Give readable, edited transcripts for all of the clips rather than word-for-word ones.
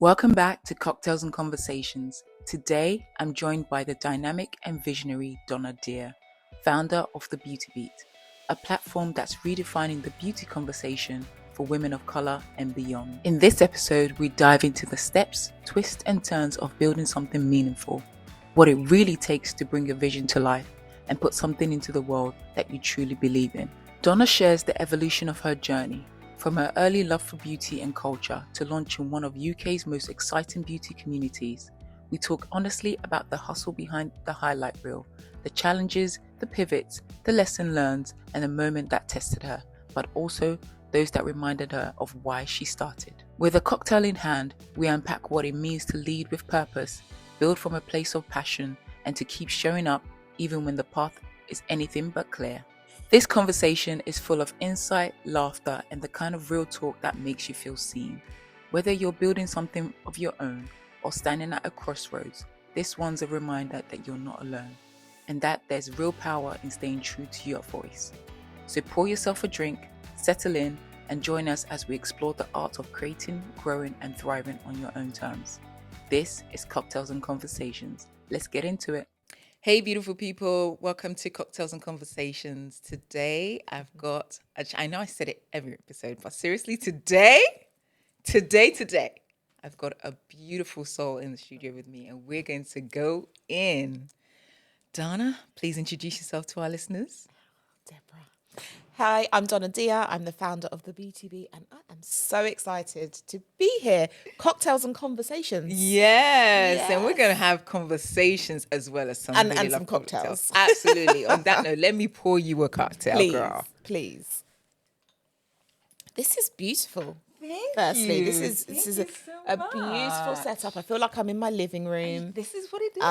Welcome back to Cocktails and Conversations. Today, I'm joined by the dynamic and visionary Donna Dia, founder of The Beauty Beat, a platform that's redefining the beauty conversation for women of color and beyond. In this episode, we dive into the steps, twists, and turns of building something meaningful, what it really takes to bring your vision to life and put something into the world that you truly believe in. Donna shares the evolution of her journey, from her early love for beauty and culture to launching one of UK's most exciting beauty communities. We talk honestly about the hustle behind the highlight reel, the challenges, the pivots, the lesson learned, and the moment that tested her, but also those that reminded her of why she started. With a cocktail in hand, we unpack what it means to lead with purpose, build from a place of passion, and to keep showing up even when the path is anything but clear. This conversation is full of insight, laughter, and the kind of real talk that makes you feel seen. Whether you're building something of your own or standing at a crossroads, this one's a reminder that you're not alone and that there's real power in staying true to your voice. So pour yourself a drink, settle in, and join us as we explore the art of creating, growing, and thriving on your own terms. This is Cocktails and Conversations. Let's get into it. Hey, beautiful people. Welcome to Cocktails and Conversations. Today, I've got, I know I said it every episode, but seriously, today, I've got a beautiful soul in the studio with me, and we're going to go in. Donna, please introduce yourself to our listeners. Deborah. Hi, I'm Donna Dia. I'm the founder of The Beauty Beat, and I am so excited to be here. Cocktails and Conversations. Yes. And we're going to have conversations as well as some and some cocktails. Absolutely. On that note, let me pour you a cocktail, girl. Please. This is beautiful. Thank Firstly, you. this is a beautiful setup. I feel like I'm in my living room. This is what it is.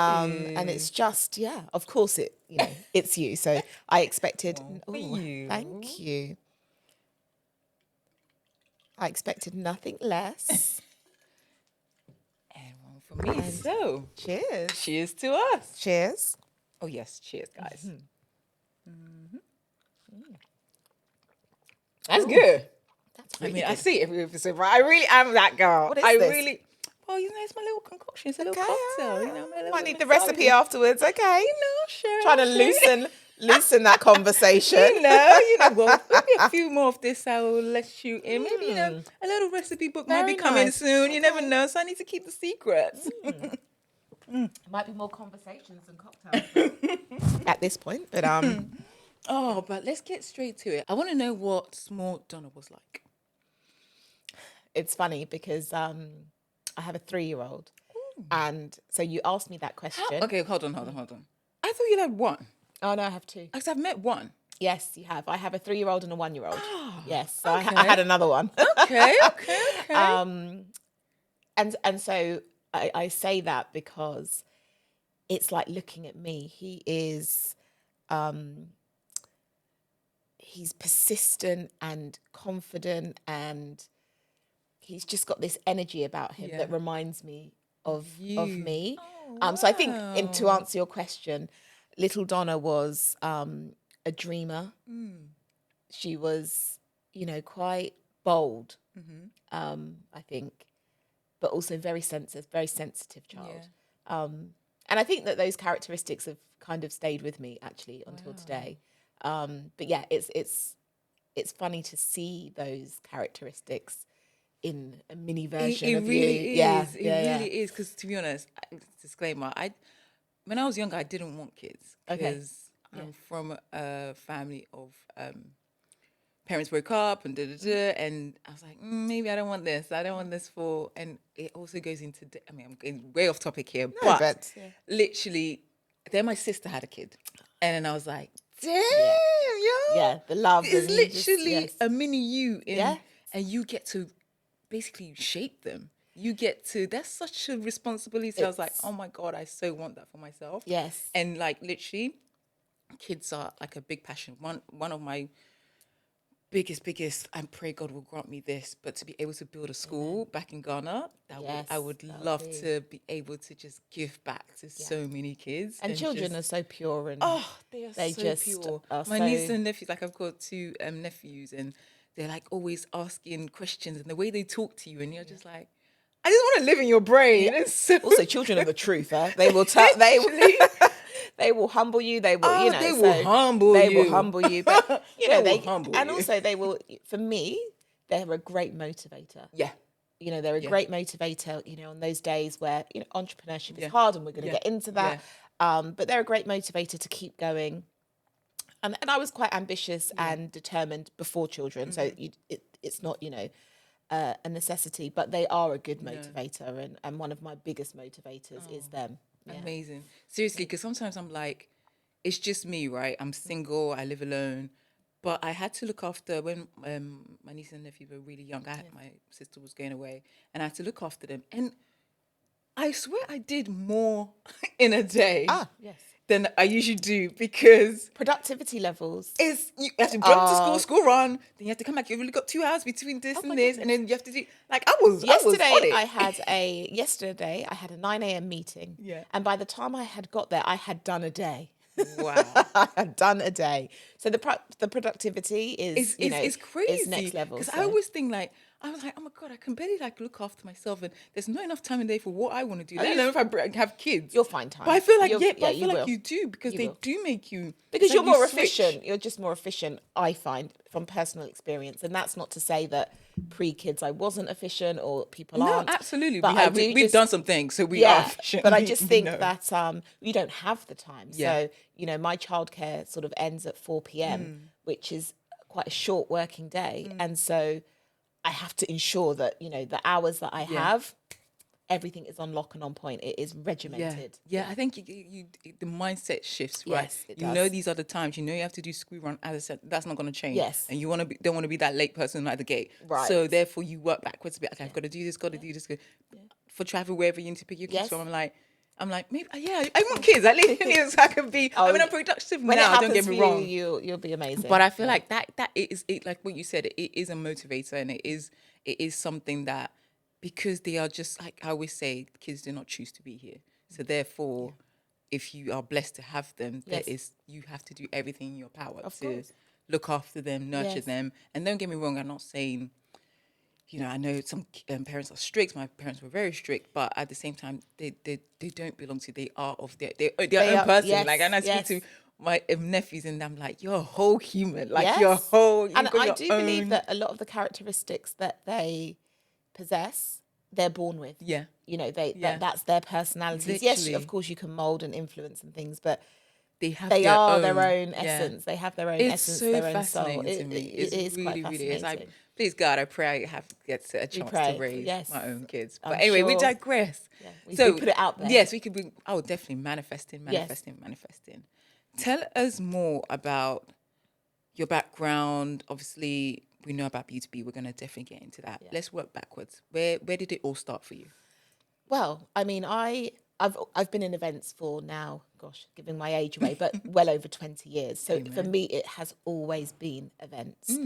And it's just, of course it's you. So I expected. Thank you. I expected nothing less. And one for me. So, cheers. Cheers to us. Cheers. Oh, yes. Cheers, guys. That's good. That's really good. I see every episode, but I really am that girl. What is this? Well, it's my little concoction. It's a little cocktail. Might need the recipe afterwards. Okay. Sure. Trying to loosen that conversation. Well, maybe a few more of this I will let you in. Maybe, a little recipe book might be coming soon. Okay. You never know, so I need to keep the secrets. Might be more conversations than cocktails at this point, but but let's get straight to it. I want to know what small Donna was like. It's funny because I have a 3-year-old, and so you asked me that question. Okay, hold on. I thought you had one. Oh no, I have 2. Because I've met one. Yes, you have. I have a 3-year-old and a 1-year-old. Yes, so okay. I had another one. Okay. And so I say that because it's like looking at me. He is, he's persistent and confident, and he's just got this energy about him that reminds me of me. Oh, so I think, to answer your question, little Donna was a dreamer. She was, quite bold, I think, but also very sensitive child. And I think that those characteristics have kind of stayed with me actually until today. But yeah, it's funny to see those characteristics in a mini version of really you. Is. It really is. Because to be honest, disclaimer, when I was younger, I didn't want kids because I'm from a family of parents broke up and and I was like, maybe I don't want this. I don't want this for. And it also goes into. I'm going way off topic here, but literally, then my sister had a kid, and then I was like, damn, the love is literally a mini you, and you get to basically shape them. You get to, that's such a responsibility. I was like, oh my God, I so want that for myself. Yes. And like literally, kids are like a big passion. One of my biggest, I pray God will grant me this, but to be able to build a school back in Ghana, I would love to be able to just give back to so many kids. And children are so pure and they so just pure. My niece and nephews, like I've got 2 nephews, and they're like always asking questions, and the way they talk to you, and you're just like, I just want to live in your brain. Yeah. So Also, children of the truth, they will they will humble you. They will, you know, they will humble they you. will humble you. But you know, will humble and you. also they will. For me, they're a great motivator. Yeah. You know, they're a great motivator. You know, on those days where entrepreneurship is hard, and we're going to get into that. But they're a great motivator to keep going. And I was quite ambitious and determined before children, so it's not a necessity, but they are a good motivator, and one of my biggest motivators is them. Yeah. Amazing. Seriously, because sometimes I'm like, it's just me, right? I'm single, I live alone. But I had to look after when my niece and nephew were really young. My sister was going away, and I had to look after them. And I swear I did more in a day Yes. than I usually do, because Productivity levels. you have to go to school run, then you have to come back. You've only got 2 hours between this and this, and then you have to do like I was on it. Yesterday I had a 9 a.m. meeting. Yeah. And by the time I had got there, I had done a day. Wow. I had done a day. So the productivity is crazy. is next level. Because So. I always think like, I was like, oh my God, I can barely like look after myself, and there's not enough time in the day for what I want to do. Let alone if I have kids. You'll find time. But I feel like you you do, because they do make you, because you're like more switch. efficient. You're just more efficient, I find, from personal experience. And that's not to say that pre-kids I wasn't efficient or people aren't. No, absolutely. But We've done some things, so we are efficient. But I just think that you don't have the time. Yeah. So, my childcare sort of ends at 4 p.m., which is quite a short working day. And so I have to ensure that, the hours that I have, everything is on lock and on point. It is regimented. Yeah. I think you the mindset shifts, right? Yes, it does. These are the times. You have to do school run. As I said, that's not going to change. Yes. And you don't want to be that late person at the gate. Right. So therefore, you work backwards a bit. Okay, I've got to do this. Got to do this. For travel, wherever you need to pick your kids from. I'm like, maybe, I want kids. At least I can be. I'm productive when now. It Don't get me wrong. You'll be amazing. But I feel like that is it. Like what you said, it is a motivator, and it is something that, because they are just, like I always say, kids do not choose to be here. So therefore, if you are blessed to have them, you have to do everything in your power to look after them, nurture them. And don't get me wrong, I'm not saying, I know some parents are strict. My parents were very strict, but at the same time, they don't belong to. They are of their own person. Yes, and I speak to my nephews, and I'm like, you're a whole human. Like Yes. you're a whole. And I do believe that a lot of the characteristics that they possess, they're born with. Yeah. That's their personalities. Literally. Yes, of course you can mold and influence and things, but they are their own essence. They have their own it's essence, so their own fascinating soul. to me. It is really, quite really is. fascinating. Please God, I pray I get a chance to raise my own kids. But anyway, we digress. Yeah, we put it out there. Yes, we could be. Oh, definitely manifesting. Tell us more about your background. Obviously, we know about B2B. We're going to definitely get into that. Yeah. Let's work backwards. Where did it all start for you? Well, I mean, I've been in events for now, giving my age away, but well over 20 years. So for me, it has always been events.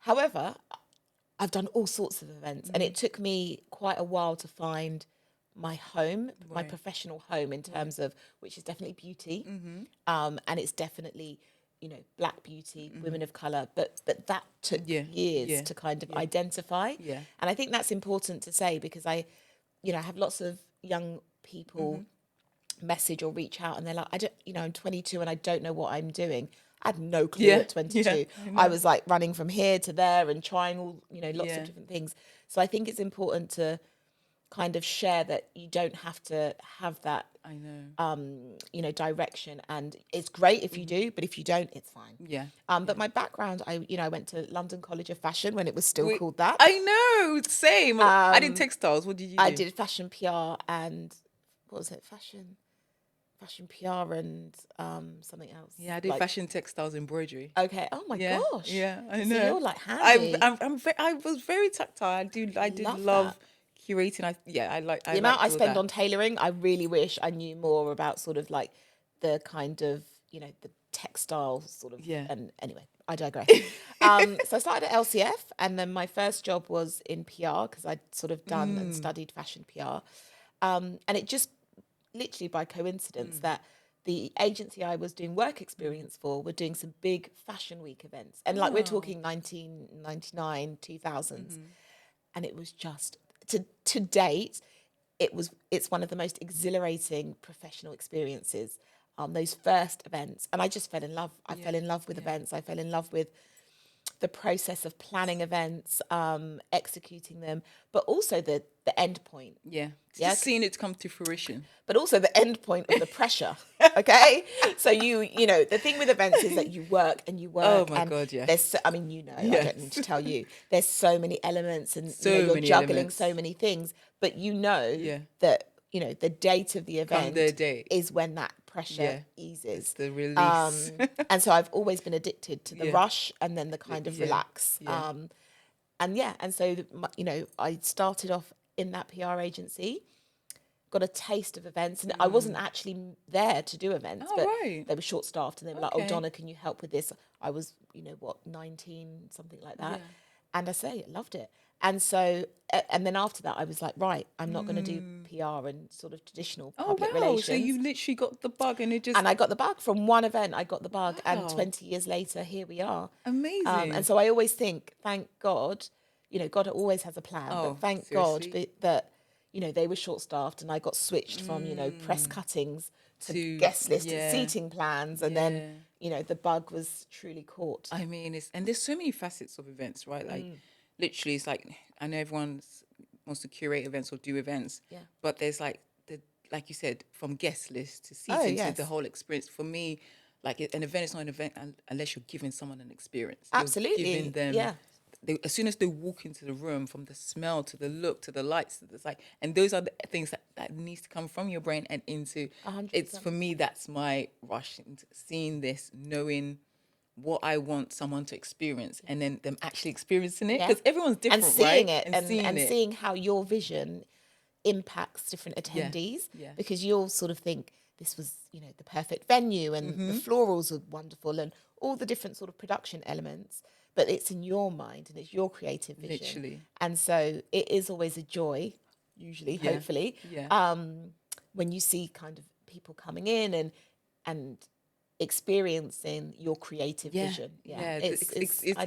However, I've done all sorts of events, and it took me quite a while to find my home, my professional home, in terms of, which is definitely beauty, and it's definitely, Black beauty, women of colour, but that took years to kind of identify. Yeah. And I think that's important to say, because I have lots of young people message or reach out, and they're like, I'm 22 and I don't know what I'm doing. I had no clue at 22. Yeah, I was like running from here to there and trying all, lots of different things. So I think it's important to kind of share that you don't have to have that, direction. And it's great if you do, but if you don't, it's fine. Yeah. But my background, I went to London College of Fashion when it was still called that. I know, same. I did textiles. What did you do? I did fashion PR and, what was it? Fashion PR and something else. Yeah, I did fashion, textiles, embroidery. Okay. Oh my gosh. Yeah, I know. So you're like handy. I was very tactile. I did love curating. I like the amount I spend on tailoring. I really wish I knew more about sort of like the kind of the textile sort of. Yeah. And anyway, I digress. So I started at LCF, and then my first job was in PR, because I'd sort of done and studied fashion PR, and it just literally by coincidence that the agency I was doing work experience for were doing some big fashion week events, and like we're talking 1999, 2000s, and it was just to date, it's one of the most exhilarating professional experiences. Those first events, and I just fell in love. I fell in love with events. I fell in love with the process of planning events, executing them, but also the end point. Just seeing it come to fruition. But also the end point of the pressure. Okay, so you know the thing with events is that you work and you work. Oh my and God, yeah. There's I mean, I don't need to tell you. There's so many elements, and you're many juggling elements. so many things. But that the date of the event is when that pressure eases. It's the release. And so I've always been addicted to the rush and then the kind of relax. And so I started off in that PR agency, got a taste of events, and I wasn't actually there to do events, but they were short staffed, and they were like, "Oh, Donna, can you help with this?" I was 19, something like that, and I loved it. And so, and then after that, I was like, right, I'm not going to do PR and sort of traditional public relations. So you literally got the bug, and and I got the bug from one event. I got the bug, and 20 years later, here we are. Amazing. And so I always think, thank God, God always has a plan, but thank God that they were short staffed, and I got switched from press cuttings to guest list seating plans, and then the bug was truly caught. I mean, and there's so many facets of events, right? Like literally, it's like, I know everyone wants to curate events or do events, but there's like like you said, from guest list to seating to the whole experience. For me, like an event is not an event unless you're giving someone an experience. Absolutely, you're giving them. As soon as they walk into the room, from the smell to the look to the lights, it's like, and those are the things that needs to come from your brain and into. 100%. It's for me, that's my rush into seeing this, knowing what I want someone to experience, and then them actually experiencing it, because everyone's different, and seeing right? it, and seeing how your vision impacts different attendees, because you'll sort of think this was the perfect venue, and the florals are wonderful, and all the different sort of production elements, but it's in your mind and it's your creative vision. Literally. And so it is always a joy, usually, hopefully, when you see kind of people coming in and experiencing your creative vision. I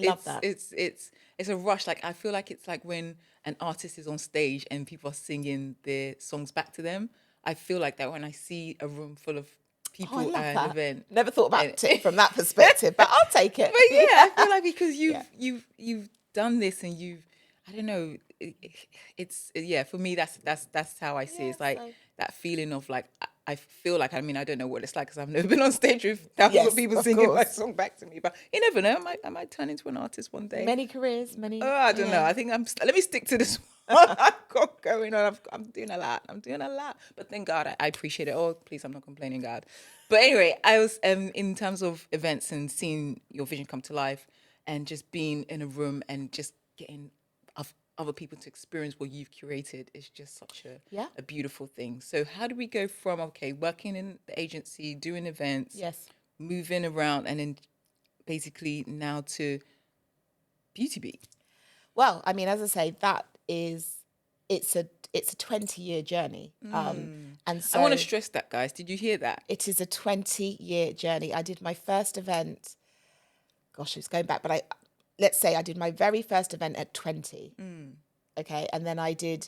love that. It's a rush. Like, I feel like it's like when an artist is on stage and people are singing their songs back to them. I feel like that when I see a room full of people at an event. Never thought about it from that perspective, but I'll take it. But I feel like because you've done this, and I don't know, it's for me that's how I see it. It's like that feeling of like, I feel like, I mean, I don't know what it's like because I've never been on stage with thousands of people singing my song back to me, but you never know, I might turn into an artist one day. Many careers, I don't know. I think let me stick to this one. I've got going on. I'm doing a lot. But thank God, I appreciate it. Oh, please, I'm not complaining, God. But anyway, I was in terms of events and seeing your vision come to life, and just being in a room and just getting other people to experience what you've curated is just such a beautiful thing. So how do we go from working in the agency, doing events, moving around, and then basically now to Beauty Beat? Well, I mean, as I say, it's a 20-year journey. And so I want to stress that, guys. Did you hear that? It is a 20-year journey. I did my first event, gosh, it's going back, but let's say I did my very first event at 20. Okay. And then I did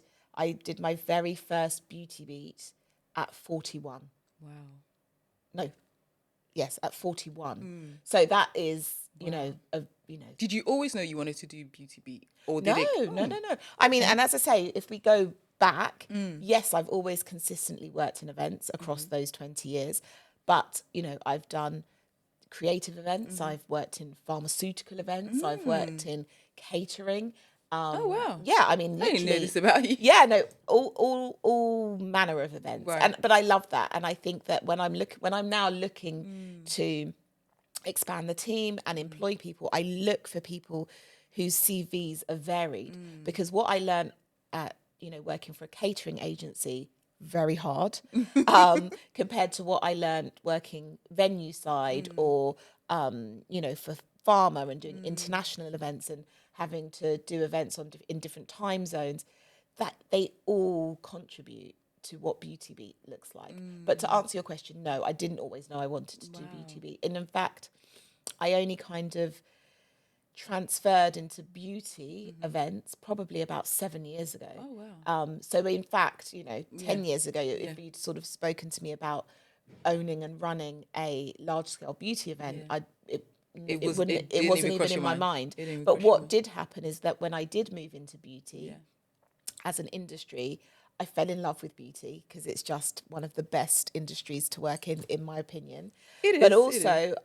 my very first Beauty Beat at 41. Wow. No. Yes, at 41. So that is, Did you always know you wanted to do Beauty Beat? Or No. I mean, and as I say, if we go back, yes, I've always consistently worked in events across those 20 years. But, I've done creative events. I've worked in pharmaceutical events. I've worked in catering. Oh wow! Yeah, I mean, literally, I didn't know this about you. Yeah, no, all manner of events, right. But I love that, and I think that when I'm now looking to expand the team and employ people, I look for people whose CVs are varied, because what I learned at working for a catering agency, very hard, compared to what I learned working venue side or for pharma and doing international events and having to do events in different time zones, that they all contribute to what Beauty Beat looks like. But to answer your question, no, I didn't always know I wanted to do Beauty Beat. And in fact, I only kind of transferred into beauty events probably about 7 years ago. Oh, wow. So in fact, 10 Yeah. years ago, if you'd sort of spoken to me about owning and running a large scale beauty event, Yeah. It didn't wasn't even even cross in your my mind. mind. It didn't even But cross your what mind. did happen is that when I did move into beauty Yeah. as an industry, I fell in love with beauty because it's just one of the best industries to work in my opinion. It But is. It is. also,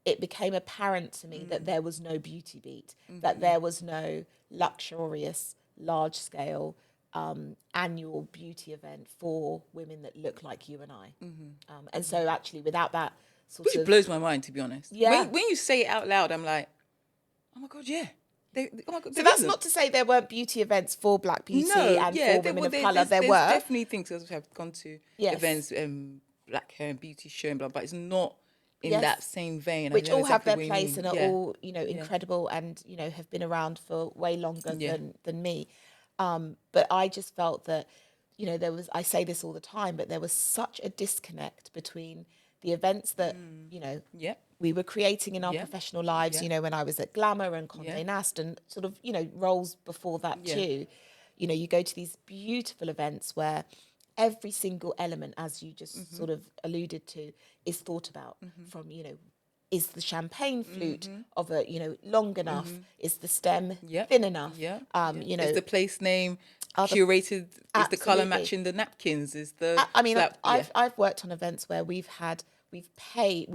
it became apparent to me that there was no beauty beat, that there was no luxurious, large scale annual beauty event for women that look like you and I. And so, actually, without that sort Which of, blows my mind, to be honest. yeah. When you say it out loud, I'm like, oh my God, yeah. Oh my God, So there that's isn't. not to say there weren't beauty events for Black beauty No, and yeah, for women of colour. there's There were. definitely things that have gone to Yes. events, black hair and beauty show and blah, but it's not in Yes. that same vein. I Which know all have exactly their what you place mean. and are Yeah. all, incredible and, have been around for way longer Yeah. than me. But I just felt that, I say this all the time, but there was such a disconnect between the events that, Yeah. we were creating in our Yeah. professional lives, Yeah. when I was at Glamour and Condé Yeah. Nast and sort of, roles before that Yeah. too. You go to these beautiful events where every single element, as you just sort of alluded to, is thought about from, is the champagne flute of a, long enough? Is the stem Yeah. thin enough? Yeah. Is the place name are the curated? Is the color absolutely. matching the napkins? Is the I mean, slap? Yeah. I've worked on events where we've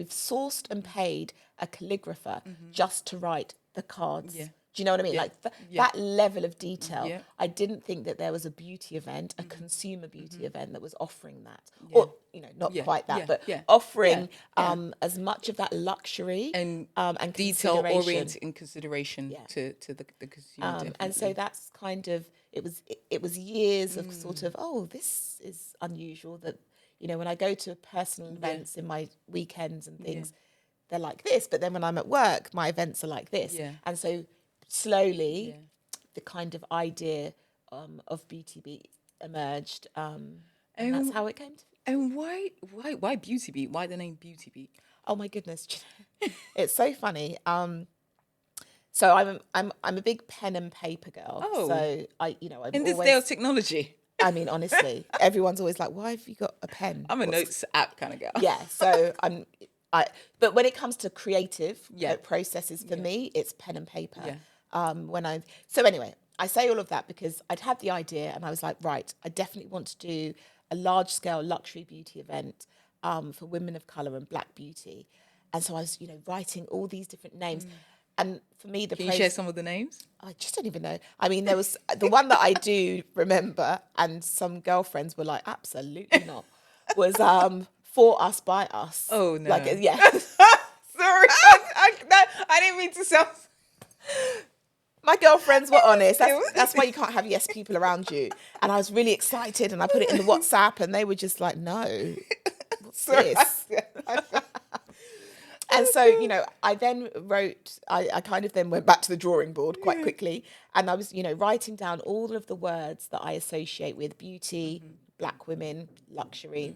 sourced and paid a calligrapher just to write the cards. Yeah. Do you know what I mean? Yeah. Like Yeah. that level of detail. Yeah. I didn't think that there was a beauty event, a consumer beauty event that was offering that, Yeah. or not Yeah. quite that, Yeah. but Yeah. offering Yeah. as much of that luxury And and detail consideration. oriented in consideration to the consumer. And Definitely. so that's kind of it was years of sort of, oh, this is unusual that when I go to personal events in my weekends and things, they're like this, but then when I'm at work my events are like this. Yeah. And so slowly the kind of idea of beauty beat emerged, and that's how it came to. And why Beauty Beat? Why the name Beauty Beat? Oh my goodness. It's so funny. So I'm a big pen and paper girl. Oh. So I'm In this always, day of technology, I mean, honestly, everyone's always like, "Why have you got a pen?" I'm a notes app kind of girl. Yeah. So but when it comes to creative Yeah. processes for me, it's pen and paper. Yeah. So anyway, I say all of that because I'd had the idea and I was like, right, I definitely want to do a large scale luxury beauty event for women of color and Black beauty. And so I was, writing all these different names. And for me, Can you share some of the names? I just don't even know. I mean, there was the one that I do remember, and some girlfriends were like, absolutely not, was For Us, By Us. Oh, no. Like, yeah. Sorry, I didn't mean to sound. My girlfriends were honest. That's why you can't have yes people around you. And I was really excited, and I put it in the WhatsApp, and they were just like, no, what's this? And so, I then wrote, I kind of then went back to the drawing board quite quickly. And I was, writing down all of the words that I associate with beauty, Black women, luxury.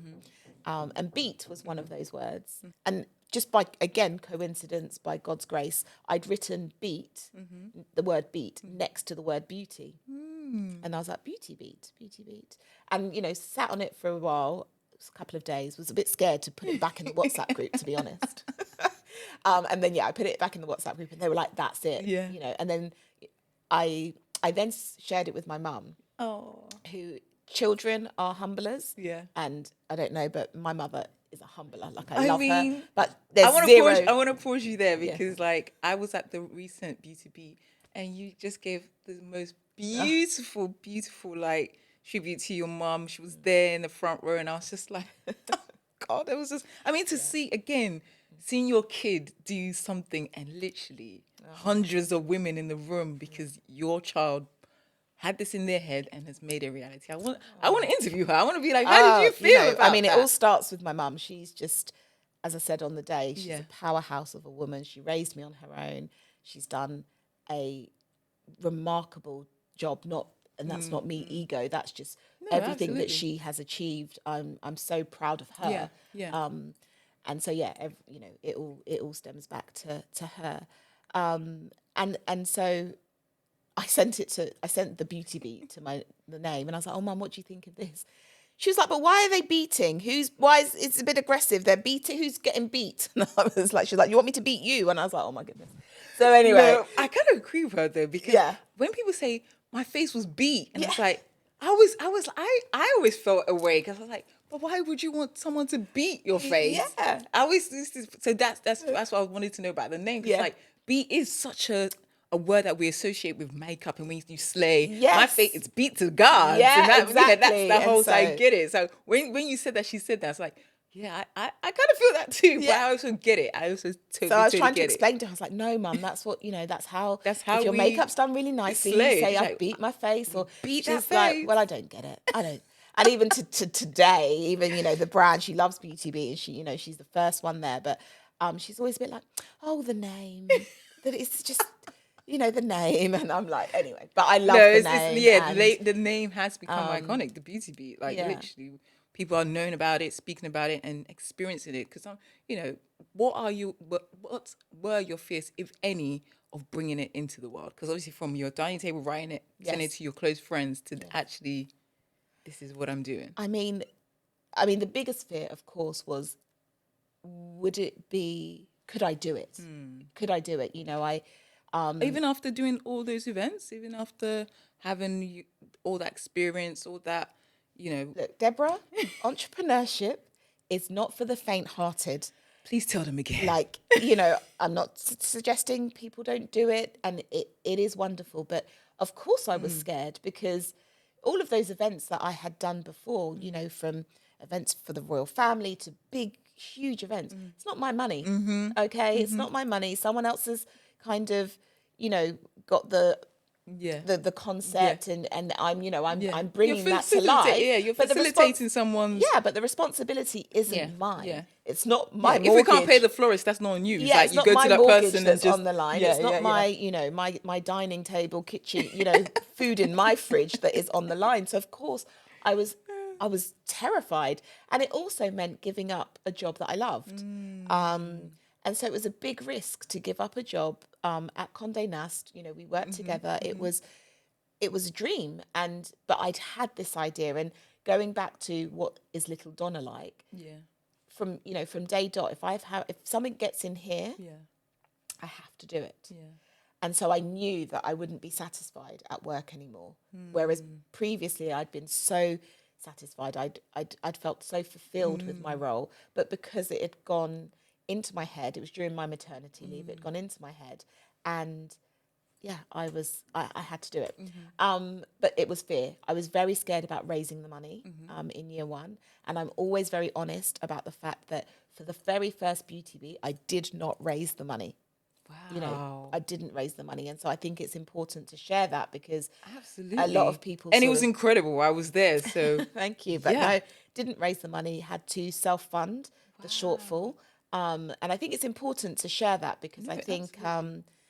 And beat was one of those words. And just by, again, coincidence, by God's grace, I'd written beat, the word beat, next to the word beauty. And I was like, beauty beat. And, sat on it for a while, a couple of days, was a bit scared to put it back in the WhatsApp group, to be honest. And then, I put it back in the WhatsApp group and they were like, that's it. Yeah. And then I then shared it with my mum. Oh. Who, children are humblers. Yeah. And I don't know, but my mother is a humbler. Like, I love her. But I there's want zero. I want to pause you there because, like, I was at the recent Beauty Beat and you just gave the most beautiful, like, tribute to your mum. She was there in the front row and I was just like, God, it was just, I mean, to see, again, seeing your kid do something and literally hundreds of women in the room because your child had this in their head and has made it a reality. I want to interview her. I want to be like, how did you feel about I mean, that? it all starts with my mum. She's just, as I said on the day, she's Yeah. a powerhouse of a woman. She raised me on her own. She's done a remarkable job. And that's not me ego. That's just everything that absolutely. she has achieved. I'm so proud of her. Yeah. And so yeah, it all stems back to her. And so I sent the beauty beat to the name, and I was like, oh mum, what do you think of this? She was like, but why are they beating? It's a bit aggressive. They're beating. Who's getting beat? And I was like, she's like, you want me to beat you? And I was like, oh my goodness. So anyway. No, I kind of agree with her though, because Yeah. when people say my face was beat, and it's Yeah. like, I always felt away because I was like, but why would you want someone to beat your face? Yeah. I always so that's what I wanted to know about the name, because Yeah. like beat is such a word that we associate with makeup, and when you slay, my Yes. face is beat to God. Yeah, and that's exactly. the whole. And So I so- get it. So when you said that, she said that, it's like, yeah, I kind of feel that too, but Yeah. I also get it. I also totally, So I was totally trying to get it. explain to her. I was like, "No, mum, that's what that's how. That's how if your we makeup's done really nicely, you slay. say She's I like, beat my face, or beat she's that like, face. well, I don't get it. I don't. And even to today, even the brand, she loves Beauty Beat, and she's the first one there. But she's always a bit like, oh, the name, that it's just the name, and I'm like, anyway. But I love the name. And the name has become iconic. The beauty beat, like yeah. literally, people are known about it, speaking about it, and experiencing it. Because what were your fears, if any, of bringing it into the world? Because obviously, from your dining table, writing it, sending it Yes. to your close friends, to actually, this is what I'm doing. I mean, the biggest fear, of course, was, could I do it? Could I do it? Even after doing all those events, even after having all that experience, all that, Look, Deborah, entrepreneurship is not for the faint-hearted. please tell them again. Like, I'm not suggesting people don't do it, and it is wonderful. But of course I was scared, because all of those events that I had done before, from events for the royal family to big, huge events, it's not my money. Okay. It's not my money. Someone else has kind of, got the concept, and I'm bringing that to life. Yeah, you're But facilitating someone's. but the responsibility isn't mine. yeah. It's not my If mortgage. we can't pay the florist, that's not on you. Yeah, Like, it's you not go my to that mortgage person that's and just on the line. It's not my dining table, kitchen, food in my fridge that is on the line. So of course I was terrified, and it also meant giving up a job that I loved. And so it was a big risk to give up a job at Condé Nast. We worked together. It was a dream, but I'd had this idea, and going back to what is little Donna like. Yeah. From day dot, if something gets in here, Yeah. I have to do it. Yeah. And so I knew that I wouldn't be satisfied at work anymore. Whereas previously I'd been so satisfied, I'd felt so fulfilled with my role, but because it had gone into my head, it was during my maternity leave, it had gone into my head, and yeah, I had to do it. But it was fear. I was very scared about raising the money in year one. And I'm always very honest about the fact that for the very first Beauty Beat, I did not raise the money. Wow. I didn't raise the money. And so I think it's important to share that, because Absolutely. a lot of people And it was incredible. I was there, so. Thank you. But Yeah. no, didn't raise the money, had to self-fund the shortfall. And I think it's important to share that, because I think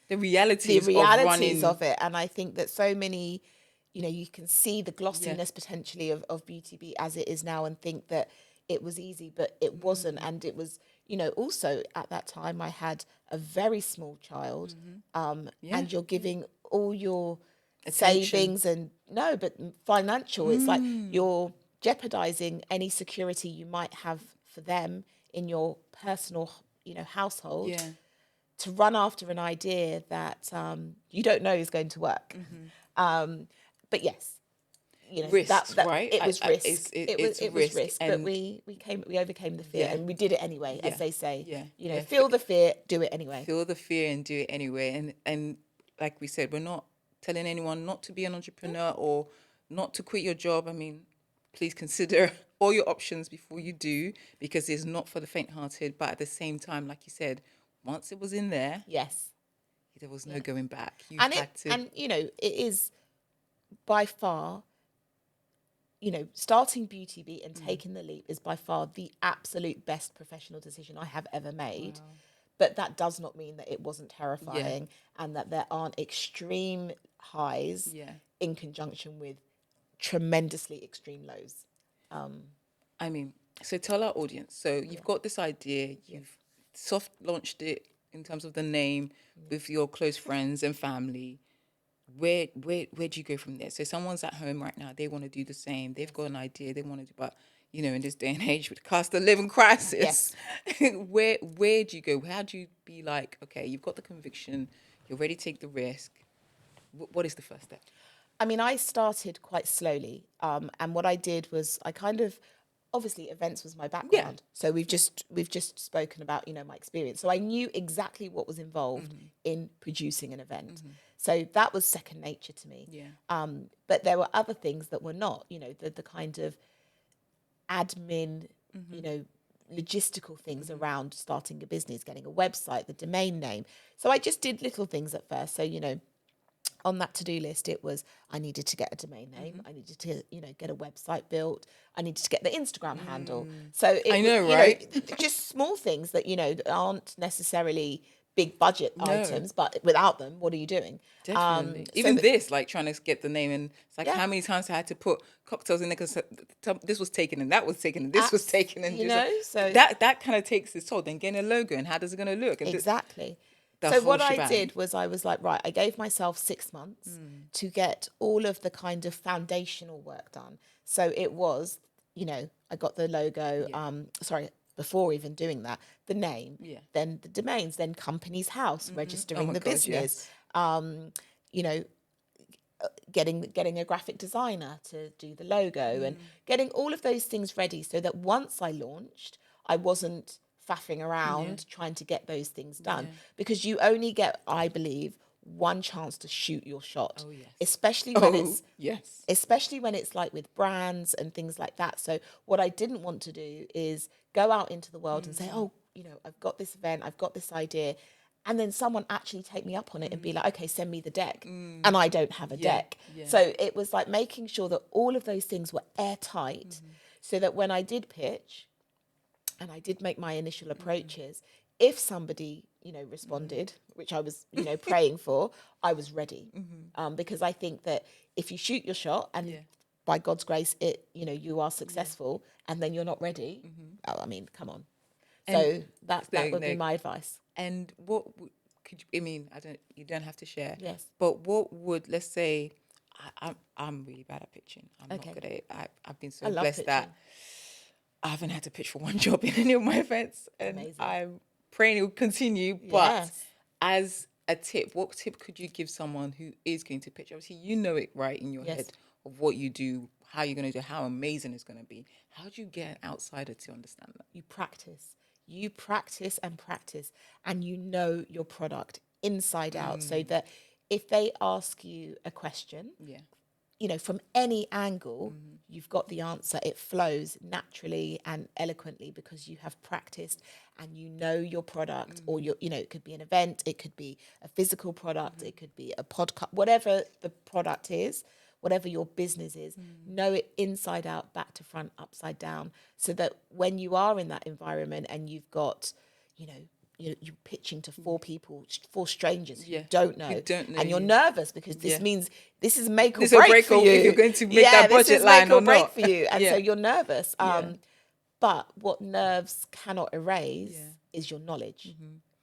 the realities of it. And I think that so many, you can see the glossiness potentially of Beauty Beat as it is now, and think that it was easy, but it wasn't. And it was, also at that time I had a very small child, and you're giving all your savings, and but financial, it's like you're jeopardizing any security you might have for them in your personal, household. Yeah. To run after an idea that you don't know is going to work. But yes, Risks, that right? it was risk. It was risk, risk, but we overcame the fear, and we did it anyway, as they say. Feel the fear, do it anyway. Feel the fear and do it anyway. And like we said, we're not telling anyone not to be an entrepreneur or not to quit your job. I mean, please consider all your options before you do, because it's not for the faint-hearted. But at the same time, like you said, once it was in there, yes, there was no going back. And it is by far, starting Beauty Beat and taking the leap is by far the absolute best professional decision I have ever made. Wow. But that does not mean that it wasn't terrifying, and that there aren't extreme highs in conjunction with tremendously extreme lows. I mean, So tell our audience. So you've got this idea. You've soft launched it in terms of the name with your close friends and family. Where do you go from there? So someone's at home right now, they want to do the same. They've got an idea, they want to do, but in this day and age with cost of living crisis, where do you go? How do you be like, okay, you've got the conviction, you're ready to take the risk. What is the first step? I mean, I started quite slowly, and what I did was I kind of, obviously events was my background, so we've just spoken about my experience, so I knew exactly what was involved in producing an event, so that was second nature to me. But there were other things that were not, the kind of admin, logistical things around starting a business, getting a website, the domain name. So I just did little things at first. So on that to-do list, it was I needed to get a domain name, I needed to get a website built, I needed to get the Instagram handle. So it, I know, right? Just small things that that aren't necessarily big budget items, but without them, what are you doing? Definitely. Even this, like trying to get the name, and it's like how many times I had to put cocktails in there because this was taken and that was taken and this was taken, and so that kind of takes its toll. Then getting a logo and how does it going to look? And exactly. the So whole what shebang. I did was I was like, right, I gave myself 6 months to get all of the kind of foundational work done. So it was, I got the logo, before even doing that, the name, then the domains, then company's house, registering the business, getting a graphic designer to do the logo and getting all of those things ready so that once I launched, I wasn't faffing around trying to get those things done, because you only get, I believe, one chance to shoot your shot, especially when it's like with brands and things like that. So what I didn't want to do is go out into the world and say, oh, I've got this event, I've got this idea, and then someone actually take me up on it and be like, okay, send me the deck. And I don't have a deck. So it was like making sure that all of those things were airtight, so that when I did pitch and I did make my initial approaches, if somebody, responded, which I was, praying for, I was ready. Because I think that if you shoot your shot and by God's grace, you are successful, and then you're not ready, I mean, come on. So that would be my advice. And what could you? I mean, you don't have to share. Yes. But what would, let's say, I'm really bad at pitching. I'm not good at it. I've been so blessed pitching. that I haven't had to pitch for one job in any of my events, and Amazing. I'm praying it will continue. But as a tip, what tip could you give someone who is going to pitch? Obviously, you know it right in your head of what you do, how you're going to do, how amazing it's going to be. How do you get an outsider to understand that? You practice. You practice and practice, and you know your product inside out, so that if they ask you a question, from any angle, you've got the answer. It flows naturally and eloquently because you have practiced and you know your product, or it could be an event, it could be a physical product, it could be a podcast, whatever the product is, whatever your business is, know it inside out, back to front, upside down, so that when you are in that environment and you've got, you're pitching to 4 people, 4 strangers who you don't know, and you're nervous because this means this is make or break for you. If you're going to make that budget line this is make or break not. for you, and so you're nervous. But what nerves cannot erase is your knowledge.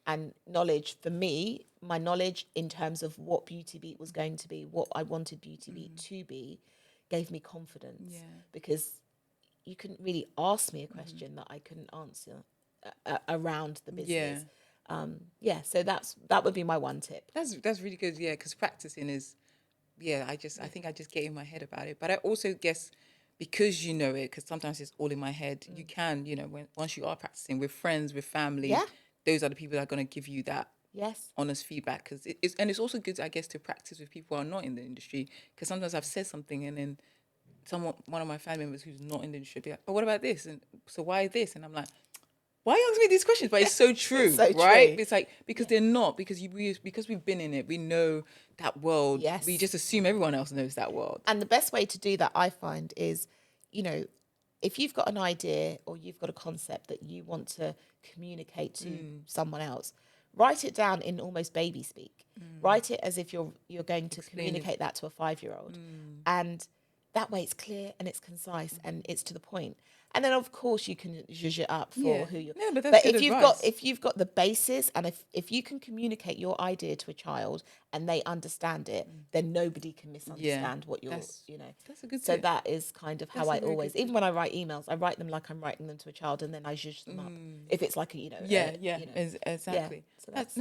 And knowledge for me, my knowledge in terms of what Beauty Beat was going to be, what I wanted Beauty Beat to be, gave me confidence, because you couldn't really ask me a question that I couldn't answer around the business. So that would be my one tip. That's really good. Because practicing is, I think I just get in my head about it. But I also guess because you know it, because sometimes it's all in my head, you can, once you are practicing with friends, with family, those are the people that are going to give you that honest feedback. Because it's also good, I guess, to practice with people who are not in the industry. Because sometimes I've said something and then one of my family members who's not in the industry be like, but what about this? And so why this? And I'm like, why are you asking me these questions? But it's so true, right? True. It's like, because they're not, because we've been in it, we know that world. We just assume everyone else knows that world. And the best way to do that, I find, is, if you've got an idea or you've got a concept that you want to communicate to someone else, write it down in almost baby speak. Write it as if you're going to communicate that to a 5-year-old. And that way it's clear and it's concise and it's to the point. And then of course you can zhuzh it up for Yeah. who you. No, but that's But good advice. if you've got the basis, and if you can communicate your idea to a child and they understand it, then nobody can misunderstand what you're, that's a good So tip. that is kind of how That's a I very always, good even when I write emails, I write them like I'm writing them to a child, and then I zhuzh them up. If it's like a, Exactly. So That's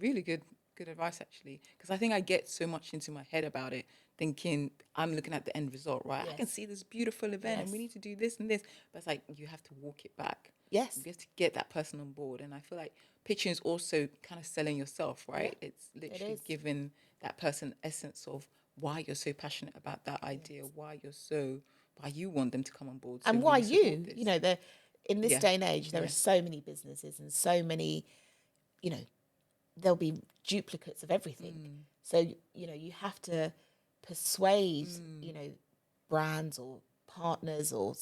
really good advice actually, because I think I get so much into my head about it, thinking I'm looking at the end result, right? I can see this beautiful event and we need to do this and this, but it's like you have to walk it back. Yes. You have to get that person on board, and I feel like pitching is also kind of selling yourself, right? Yeah, It's literally giving that person essence of why you're so passionate about that idea, why you want them to come on board, so and why really support you, this. in this day and age, there are so many businesses and so many, there'll be duplicates of everything. So, you have to persuade, brands or partners or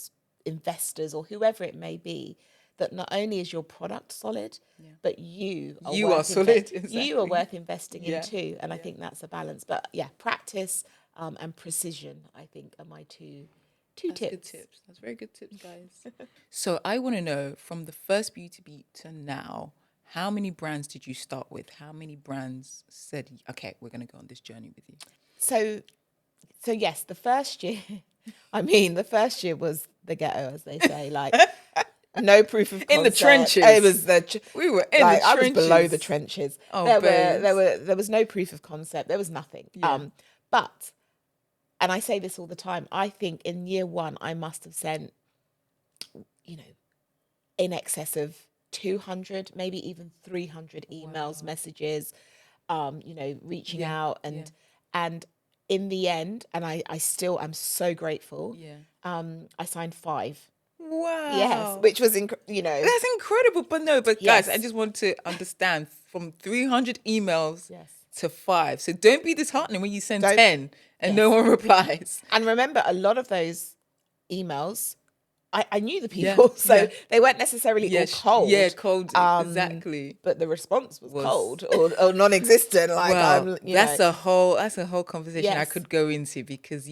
investors or whoever it may be, that not only is your product solid, but you are solid. You are worth investing in Yeah. too. And I think that's a balance. But yeah, practice and precision, I think, are my two That's tips. good tips. That's very good tips, guys. So I want to know, from the first Beauty Beat to now, how many brands did you start with? How many brands said, okay, we're going to go on this journey with you? So yes, the first year, the first year was the ghetto, as they say, like no proof of concept. In the trenches. It was we were in the trenches. I was below the trenches. Oh, there was no proof of concept. There was nothing. Yeah. But, and I say this all the time, I think in year one, I must have sent, in excess of 200, maybe even 300 emails, messages, reaching out and in the end, and I still am so grateful. I signed 5. Wow. Yes, which was that's incredible. But Yes. guys, I just want to understand, from 300 emails Yes. to 5. So don't be disheartened when you send Don't- 10 and no one replies. And remember, a lot of those emails, I knew the people, so they weren't necessarily all cold. Yeah, cold. Exactly. But the response was cold or non-existent. Like, Well, that's a whole conversation I Yes. could go into, because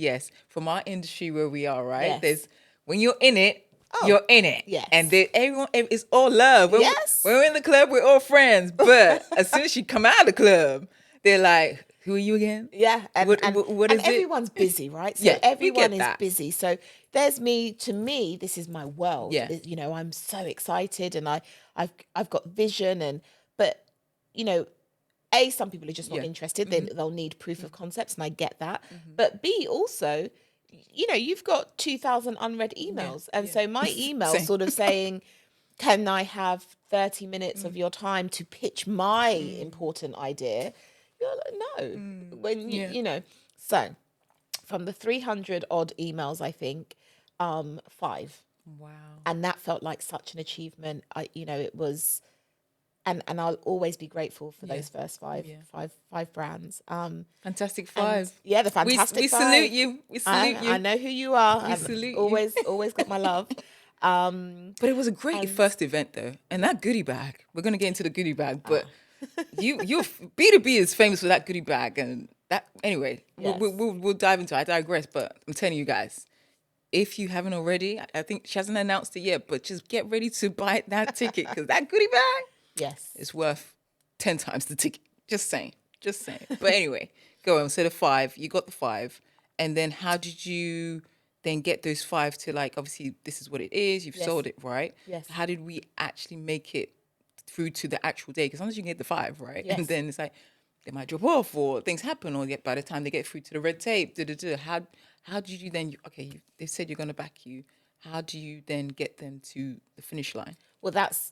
from our industry where we are, right? Yes. There's, when you're in it, you're in it. Yes. And everyone, it's all love. When Yes. when we're in the club, we're all friends. But as soon as you come out of the club, they're like, who are you again? Yeah, and what is it? everyone's busy, right? So Yeah, we everyone get is that. busy. So there's me. To me, this is my world. Yeah. I'm so excited, and I've got vision, but some people are just not interested. They'll need proof of concepts, and I get that. But B, also, you've got 2,000 unread emails, and so my email Same. sort of saying, "Can I have 30 minutes of your time to pitch my important idea?" You're like, no. When so from the 300 odd emails, I think 5. Wow. And that felt like such an achievement. It was, and I'll always be grateful for those first five brands. Fantastic And, 5. the fantastic we 5. salute you. We salute you. I know who you are. We salute you. Always got my love. But it was a great first event, though. And that goodie bag, we're going to get into the goodie bag, but you're B2B is famous for that goodie bag. And that, anyway, Yes. we'll dive into it. I digress, but I'm telling you guys, if you haven't already, I think she hasn't announced it yet, but just get ready to buy that ticket, because that goodie bag, Yes. it's worth 10 times the ticket. Just saying. But anyway, go on. So the 5, you got the 5. And then how did you then get those 5 to, like, obviously this is what it is, you've sold it, right? Yes. How did we actually make it through to the actual day? Because sometimes you can get the 5, right? Yes. And then it's like, they might drop off or things happen, or by the time they get through to the red tape, how did you then, they said you're going to back you. How do you then get them to the finish line? Well, that's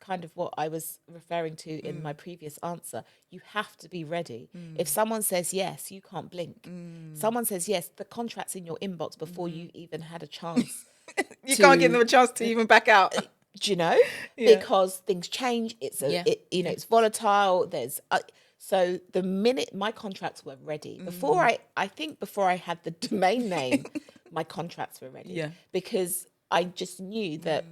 kind of what I was referring to in my previous answer. You have to be ready. If someone says yes, you can't blink. Someone says yes, the contract's in your inbox before you even had a chance. You can't give them a chance to even back out. Do you know? Yeah. Because things change. It's it's volatile. There's so the minute my contracts were ready, before I had the domain name, my contracts were ready. Yeah. Because I just knew that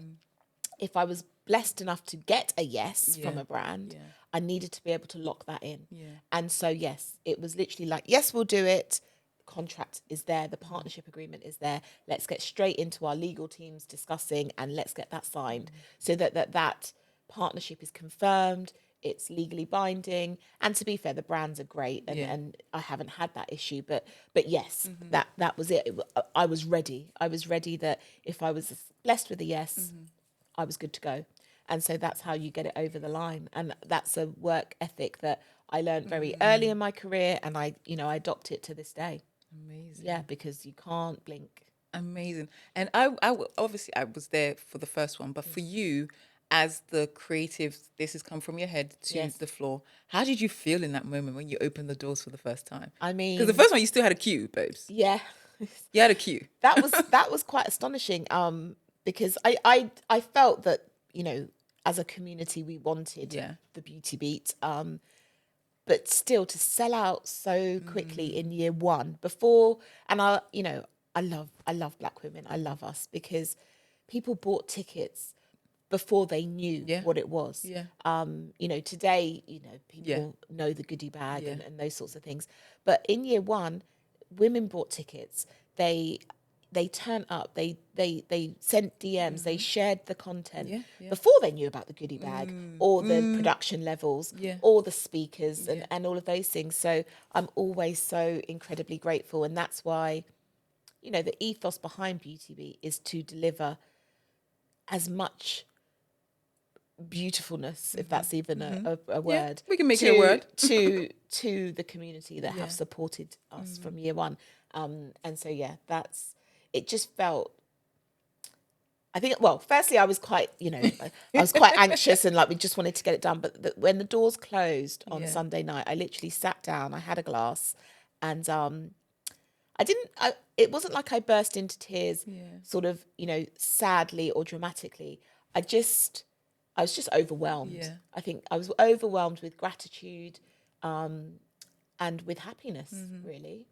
if I was blessed enough to get a yes from a brand, I needed to be able to lock that in. Yeah. And so, yes, it was literally like, yes, we'll do it. contract is there, the partnership agreement is there. Let's get straight into our legal teams discussing, and let's get that signed so that partnership is confirmed. It's legally binding, and to be fair, the brands are great, and I haven't had that issue. But yes, that was it. I was ready. I was ready that if I was blessed with a yes, I was good to go. And so that's how you get it over the line. And that's a work ethic that I learned very early in my career, and I adopt it to this day. Amazing. Yeah, because you can't blink. Amazing. And obviously I was there for the first one, but for you, as the creative, this has come from your head to the floor. How did you feel in that moment when you opened the doors for the first time? I mean, because the first one you still had a queue, babes. Yeah, You had a queue. that was quite astonishing. Because I felt that, as a community we wanted the Beauty Beat. But still to sell out so quickly in year one before, and I love Black women. I love us because people bought tickets before they knew what it was. Yeah. Today, people know the goodie bag and those sorts of things. But in year one, women bought tickets. They turned up, they sent DMs, they shared the content before they knew about the goodie bag or the production levels or the speakers and all of those things. So I'm always so incredibly grateful. And that's why, the ethos behind Beauty Beat is to deliver as much beautifulness, if that's even a word. We can make it a word. to the community that have supported us from year one. And so, it just felt, I think, well, firstly, I was quite, I was quite anxious and we just wanted to get it done. But when the doors closed on Sunday night, I literally sat down, I had a glass, and it wasn't like I burst into tears, sort of, sadly or dramatically. I was just overwhelmed. Yeah. I think I was overwhelmed with gratitude, and with happiness, really.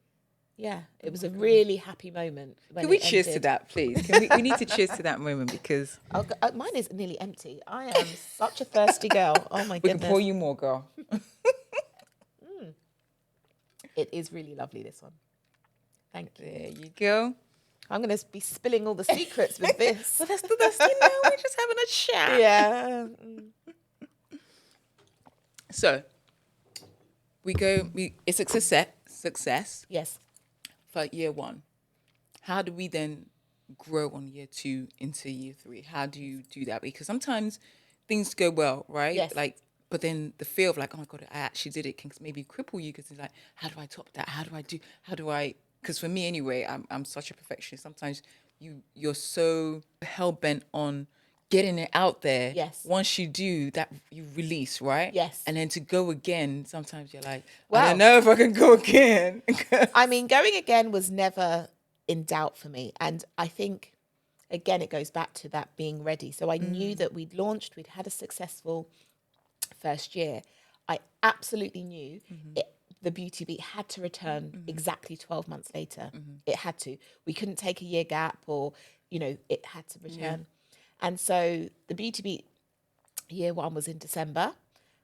Yeah, it was a really happy moment. Can we cheers to that, please? We need to cheers to that moment because mine is nearly empty. I am such a thirsty girl. Oh my goodness. We can pour you more, girl. It is really lovely, this one. Thank you. There you go. I'm going to be spilling all the secrets with this. But that's we're just having a chat. Yeah. So it's a success. Yes. For year one. How do we then grow on year two into year three? How do you do that? Because sometimes things go well, right? Yes. But then the fear of oh my God, I actually did it can maybe cripple you because it's how do I top that? Because for me anyway, I'm such a perfectionist. Sometimes you're so hell bent on getting it out there. Yes. Once you do that, you release, right? Yes. And then to go again, sometimes you're I don't know if I can go again. I mean, going again was never in doubt for me. And I think, again, it goes back to that being ready. So I knew that we'd had a successful first year. I absolutely knew the Beauty Beat had to return exactly 12 months later. It had to. We couldn't take a year gap or, it had to return. Yeah. And so the Beauty Beat year one was in December.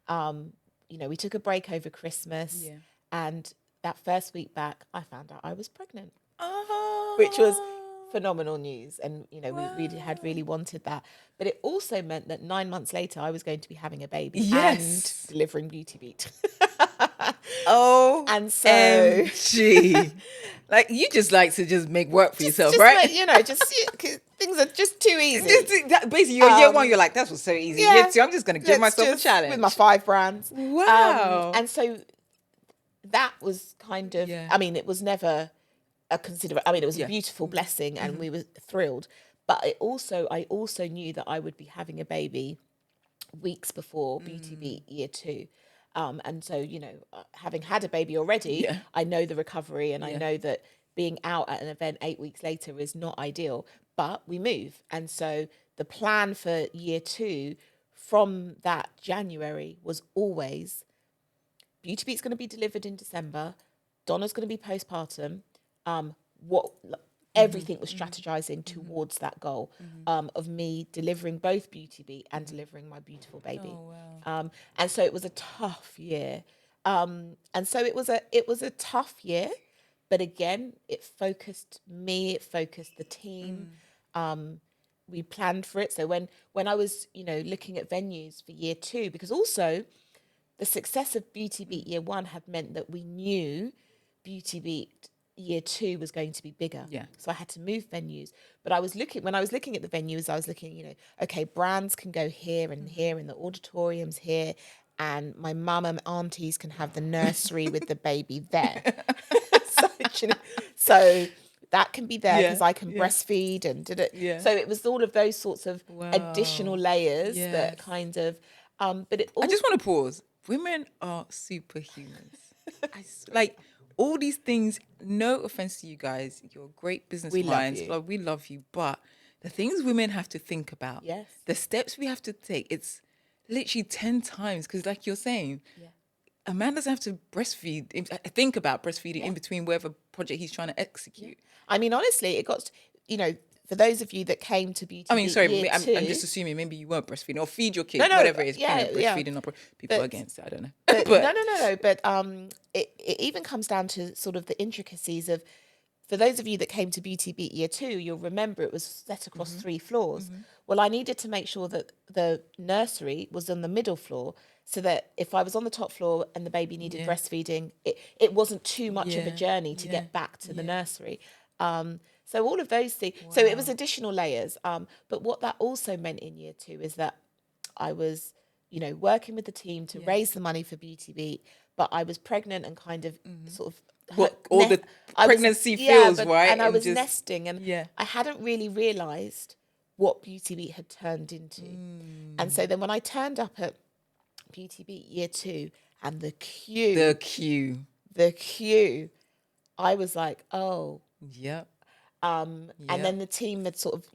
We took a break over Christmas. Yeah. And that first week back, I found out I was pregnant. Oh. Which was phenomenal news. And, we had really wanted that. But it also meant that 9 months later, I was going to be having a baby and delivering Beauty Beat. Oh, and so MG. You just like to just make work for yourself, right? Things are just too easy. Basically, year one, you're that's what's so easy. Year two, I'm just going to give myself a challenge with my 5 brands. Wow. And so that was kind of. I mean, it was never a consideration. I mean, it was a beautiful blessing, and we were thrilled. But I also knew that I would be having a baby weeks before Beauty Beat year 2. And so, having had a baby already, I know the recovery and I know that being out at an event 8 weeks later is not ideal, but we move. And so the plan for year 2 from that January was always Beauty Beat's going to be delivered in December. Donna's going to be postpartum. Everything was strategizing towards that goal of me delivering both Beauty Beat and delivering my beautiful baby. Oh, wow. And so it was a tough year. And so it was a tough year, But again, it focused me, it focused the team. We planned for it. So when I was, looking at venues for year 2, because also the success of Beauty Beat year 1 had meant that we knew Beauty Beat year 2 was going to be bigger. Yeah. So I had to move venues. But when I was looking at the venues, I was looking, okay, brands can go here and here, and the auditoriums here, and my mum and aunties can have the nursery with the baby there. so, so that can be there because I can breastfeed and did it. Yeah. So it was all of those sorts of additional layers that kind of, but it all. I just want to pause. Women are superhumans. Like all these things, no offense to you guys, you're great business We love minds. you. Like, we love you. But the things women have to think about, Yes. the steps we have to take, it's literally 10 times. Because like you're saying, a man doesn't have to think about breastfeeding in between whatever project he's trying to execute. I mean, honestly, it got, for those of you that came to Beauty I mean, Beat sorry, year I'm 2, just assuming maybe you weren't breastfeeding or feed your kids, No, whatever it is. yeah, Breastfeeding, people But- are against it, I don't know. But, But no. But it even comes down to sort of the intricacies of, for those of you that came to Beauty Beat year 2, you'll remember it was set across 3 floors. Well, I needed to make sure that the nursery was on the middle floor, so that if I was on the top floor and the baby needed breastfeeding, it wasn't too much of a journey to get back to the nursery. So all of those things. Wow. So it was additional layers. But what that also meant in year 2 is that I was, working with the team to raise the money for Beauty Beat, but I was pregnant and kind of sort of what all the pregnancy feels, right? And I was just nesting, and I hadn't really realised what Beauty Beat had turned into. And so then when I turned up at Beauty Beat year 2 and the queue, I was like, oh. Yep. And then the team had sort of,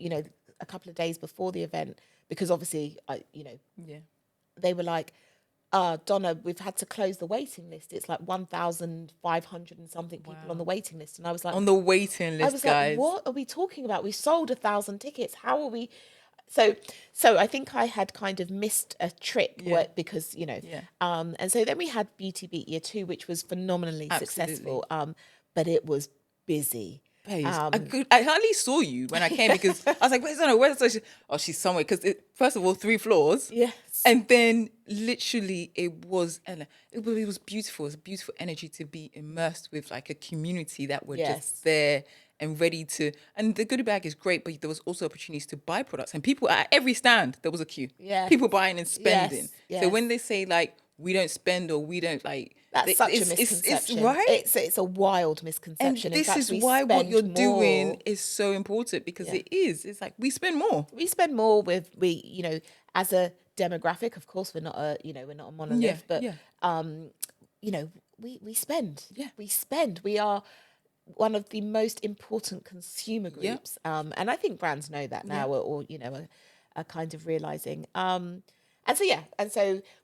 a couple of days before the event, because obviously, they were like, Donna, we've had to close the waiting list. It's like 1,500 and something people on the waiting list. And I was like, on the waiting list, I was guys. like, what are we talking about? We sold 1,000 tickets. How are we? So I think I had kind of missed a trick because, and so then we had Beauty Beat year 2, which was phenomenally successful. But it was busy. I hardly saw you when I came because I was like, where's Donna? Where's Donna? Oh, she's somewhere. Because first of all, 3 floors. Yes. And then literally it was beautiful. It was a beautiful energy to be immersed with, like a community that were just there and ready to. And the goodie bag is great, but there was also opportunities to buy products. And people at every stand, there was a queue. Yeah. People buying and spending. Yes. So when they say like, we don't spend or we don't like, that's such a misconception. It's right. It's a wild misconception. And this is why what you're doing is so important, because it is. It's like we spend more. We spend more as a demographic. Of course, we're not a monolith, but we spend. Yeah. We spend. We are one of the most important consumer groups, and I think brands know that now, or are kind of realizing. But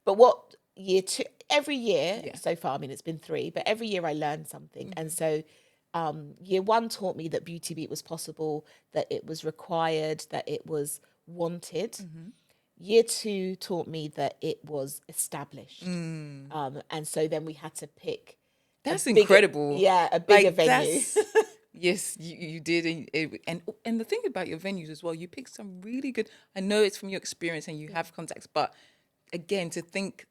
what year 2? Every year so far, I mean, it's been 3, but every year I learned something. And so year 1 taught me that Beauty Beat was possible, that it was required, that it was wanted. Year 2 taught me that it was established. And so then we had to pick. That's incredible. A bigger venue. Yes, you did. And the thing about your venues as well, you picked some really good, I know it's from your experience and you have contacts, but again, to think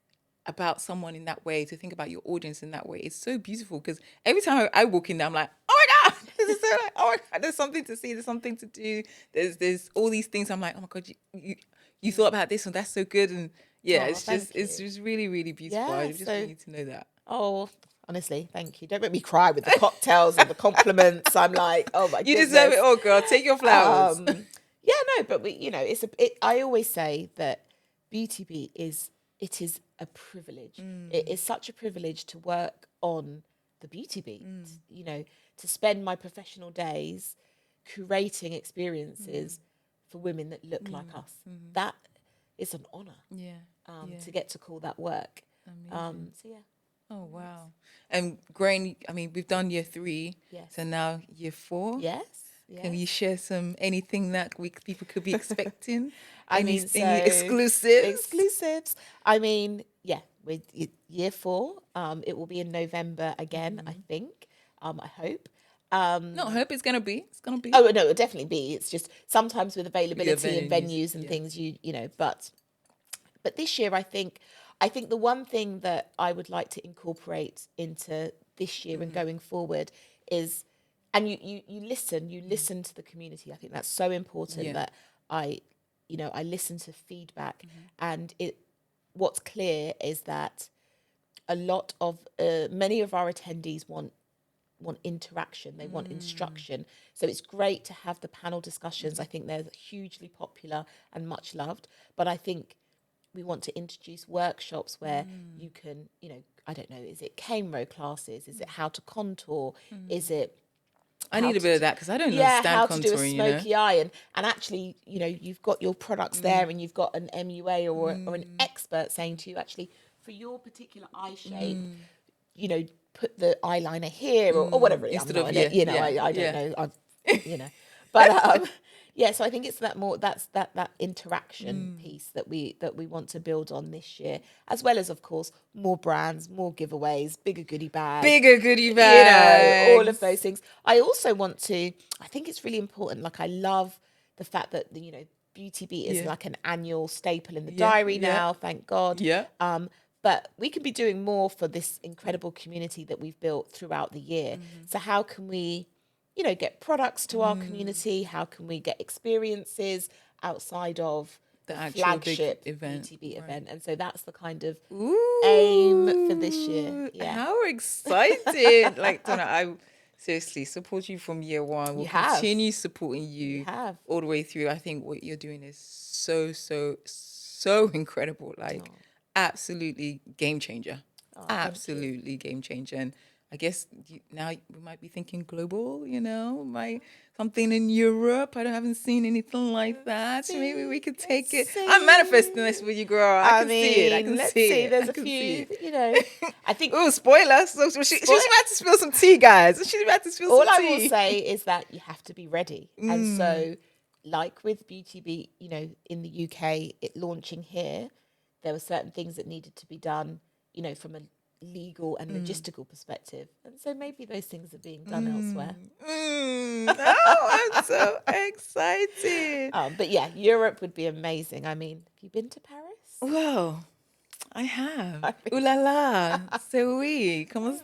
about someone in that way, to think about your audience in that way, it's so beautiful, because every time I walk in there, I'm like, oh my God, this is so like, oh my God, there's something to see, there's something to do, there's all these things. I'm like, oh my God, you thought about this, and that's so good. And it's just really, really beautiful. I just want you to know that. Oh, honestly, thank you. Don't make me cry with the cocktails and the compliments. I'm like, oh my goodness. You deserve it all, girl. Take your flowers. But I always say that Beauty Beat is a privilege. It is such a privilege to work on the Beauty Beat, to spend my professional days curating experiences for women that look like us. That is an honor to get to call that work. Oh, wow. And growing, I mean, we've done year 3, so now year 4. Yes. Can you share anything that people could be expecting? Any exclusives? I mean, with year 4, it will be in November again, I think. I hope. No, I hope it's gonna be. It's gonna be. Oh no, it'll definitely be. It's just sometimes with availability and venues, venues and yes. things, you know. But this year, I think the one thing that I would like to incorporate into this year and going forward is, and you listen to the community. I think that's so important Yeah. that I listen to feedback, and what's clear is that a lot of many of our attendees want interaction, they want instruction. So it's great to have the panel discussions. I think they're hugely popular and much loved, but I think we want to introduce workshops where you can, I don't know, is it cane row classes, is it how to contour, is it I need a bit of that because I don't yeah, understand how to do a contouring, smoky eye, and actually, you've got your products there, and you've got an MUA or an expert saying to you, actually, for your particular eye shape, put the eyeliner here or whatever it is. I'm Instead not of in it, I don't know. But yeah, so I think it's that interaction piece that we want to build on this year, as well as, of course, more brands, more giveaways, bigger goodie bags, all of those things. I also want to. I think it's really important. Like, I love the fact that Beauty Beat is like an annual staple in the diary now. Thank God. Yeah. But we can be doing more for this incredible community that we've built throughout the year. So how can we, get products to our community? How can we get experiences outside of the actual big flagship event, Beauty Beat right. event? And so that's the kind of Ooh, aim for this year. Yeah. How excited. Like, Donna, I seriously support you from year one. We'll You have. continue supporting you have. all the way through. I think what you're doing is so incredible. Like, absolutely game changer. Absolutely game changer. And I guess now we might be thinking global, something in Europe. I haven't seen anything like that. So maybe we could take it. I'm manifesting this with you, girl. I can see it. I can let's see see. it. There's I a can few, see I think. Oh, spoiler. So she's about to spill some tea, guys. She's about to spill All some I tea. will say is that you have to be ready. And so, like with Beauty Beat, in the UK, it launching here, there were certain things that needed to be done, from a legal and logistical perspective. And so maybe those things are being done elsewhere. Oh, I'm so excited. But yeah, Europe would be amazing. I mean, have you been to Paris? Well, I have. Ooh la la. So we. Come on.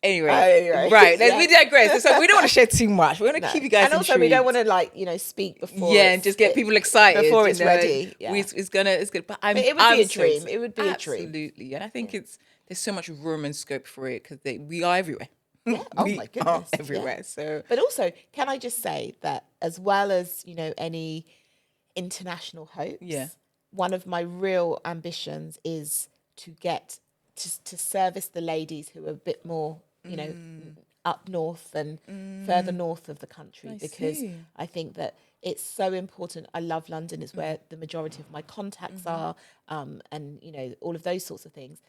Anyway, Anyway, right. yeah. We digress. So we don't want to share too much. We want to keep you guys and also, intrigued. we don't want to speak before. And just get people excited before it's ready. Yeah. It's good. But it would be a dream. It would be a dream. Absolutely, and I think there's so much room and scope for it because we are everywhere. Yeah. Oh my goodness. Are everywhere. Yeah. So, but also, can I just say that as well as any international hopes, one of my real ambitions is to get to service the ladies who are a bit more, up north and further north of the country, because I think that it's so important. I love London. It's where the majority of my contacts are, and all of those sorts of things.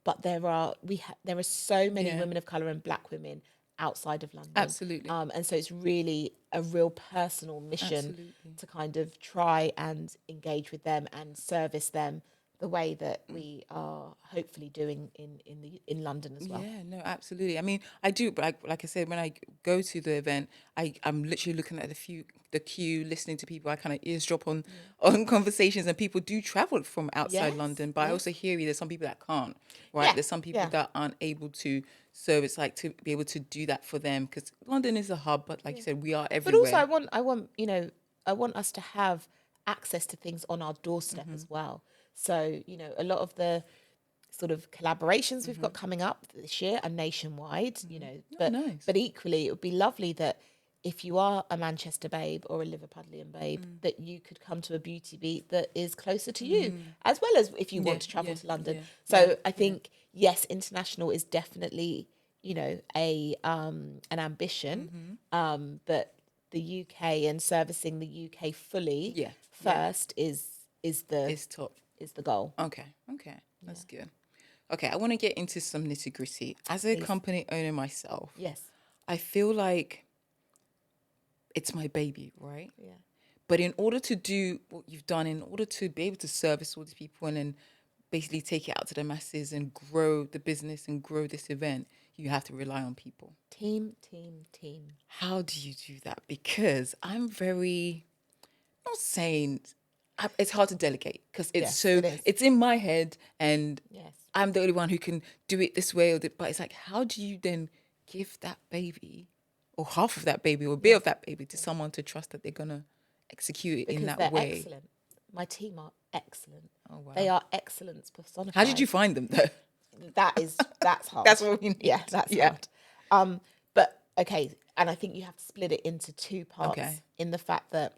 But there are so many women of colour and Black women outside of London. Absolutely. And so it's really a real personal mission to kind of try and engage with them and service them the way that we are hopefully doing in London as well. Yeah, no, absolutely. I mean, I do, but like I said, when I go to the event, I'm literally looking at the queue, listening to people. I kind of eavesdrop on conversations, and people do travel from outside London. But I also hear there's some people that can't, right? Yeah, There's some people that aren't able to. So it's like to be able to do that for them, because London is a hub, but like you said, we are everywhere. But also, I want us to have access to things on our doorstep as well. So, a lot of sort of collaborations we've got coming up this year are nationwide, but equally it would be lovely that if you are a Manchester babe or a Liverpudlian babe, that you could come to a Beauty Beat that is closer to you, as well as if you want to travel to London. So I think, yes, international is definitely, an ambition, but the UK and servicing the UK fully first is top. Is the goal. Okay, that's good. Okay, I want to get into some nitty gritty. As a company owner myself, I feel like it's my baby, right? Yeah. But in order to do what you've done, in order to be able to service all these people and then basically take it out to the masses and grow the business and grow this event, you have to rely on people. Team, team, team. How do you do that? Because I'm very, I'm not saying it's hard to delegate because it's Yes, it is. it's in my head and Yes. I'm the only one who can do it this way. But it's like, how do you then give that baby or half of that baby or a bit of that baby to someone to trust that they're going to execute it in Because that they're way? excellent. My team are excellent. Oh, wow. They are excellence personified. How did you find them though? That's hard. That's what we need. Yeah, that's hard. But okay, and I think you have to split it into two parts. Okay. In the fact that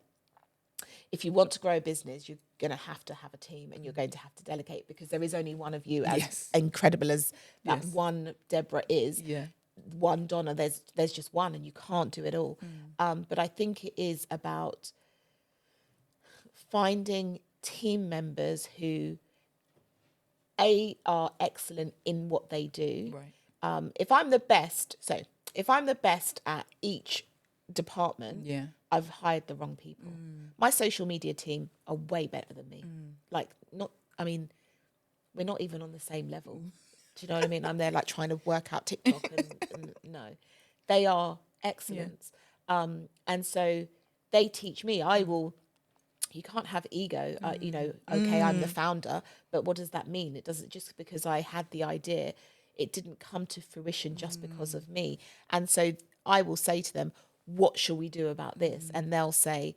if you want to grow a business, you're going to have a team, and you're going to have to delegate, because there is only one of you. As Yes. incredible as that one Deborah is, Yeah. one Donna, there's just one, and you can't do it all. But I think it is about finding team members who are excellent in what they do. Right. If I'm the best at each department, Yeah. I've hired the wrong people. My social media team are way better than me. We're not even on the same level. Do you know what I mean? I'm there like trying to work out TikTok and no, they are excellent. And so they teach me. You can't have ego, okay, I'm the founder, but what does that mean? It doesn't, just because I had the idea, it didn't come to fruition just because of me. And so I will say to them, what shall we do about this? And they'll say,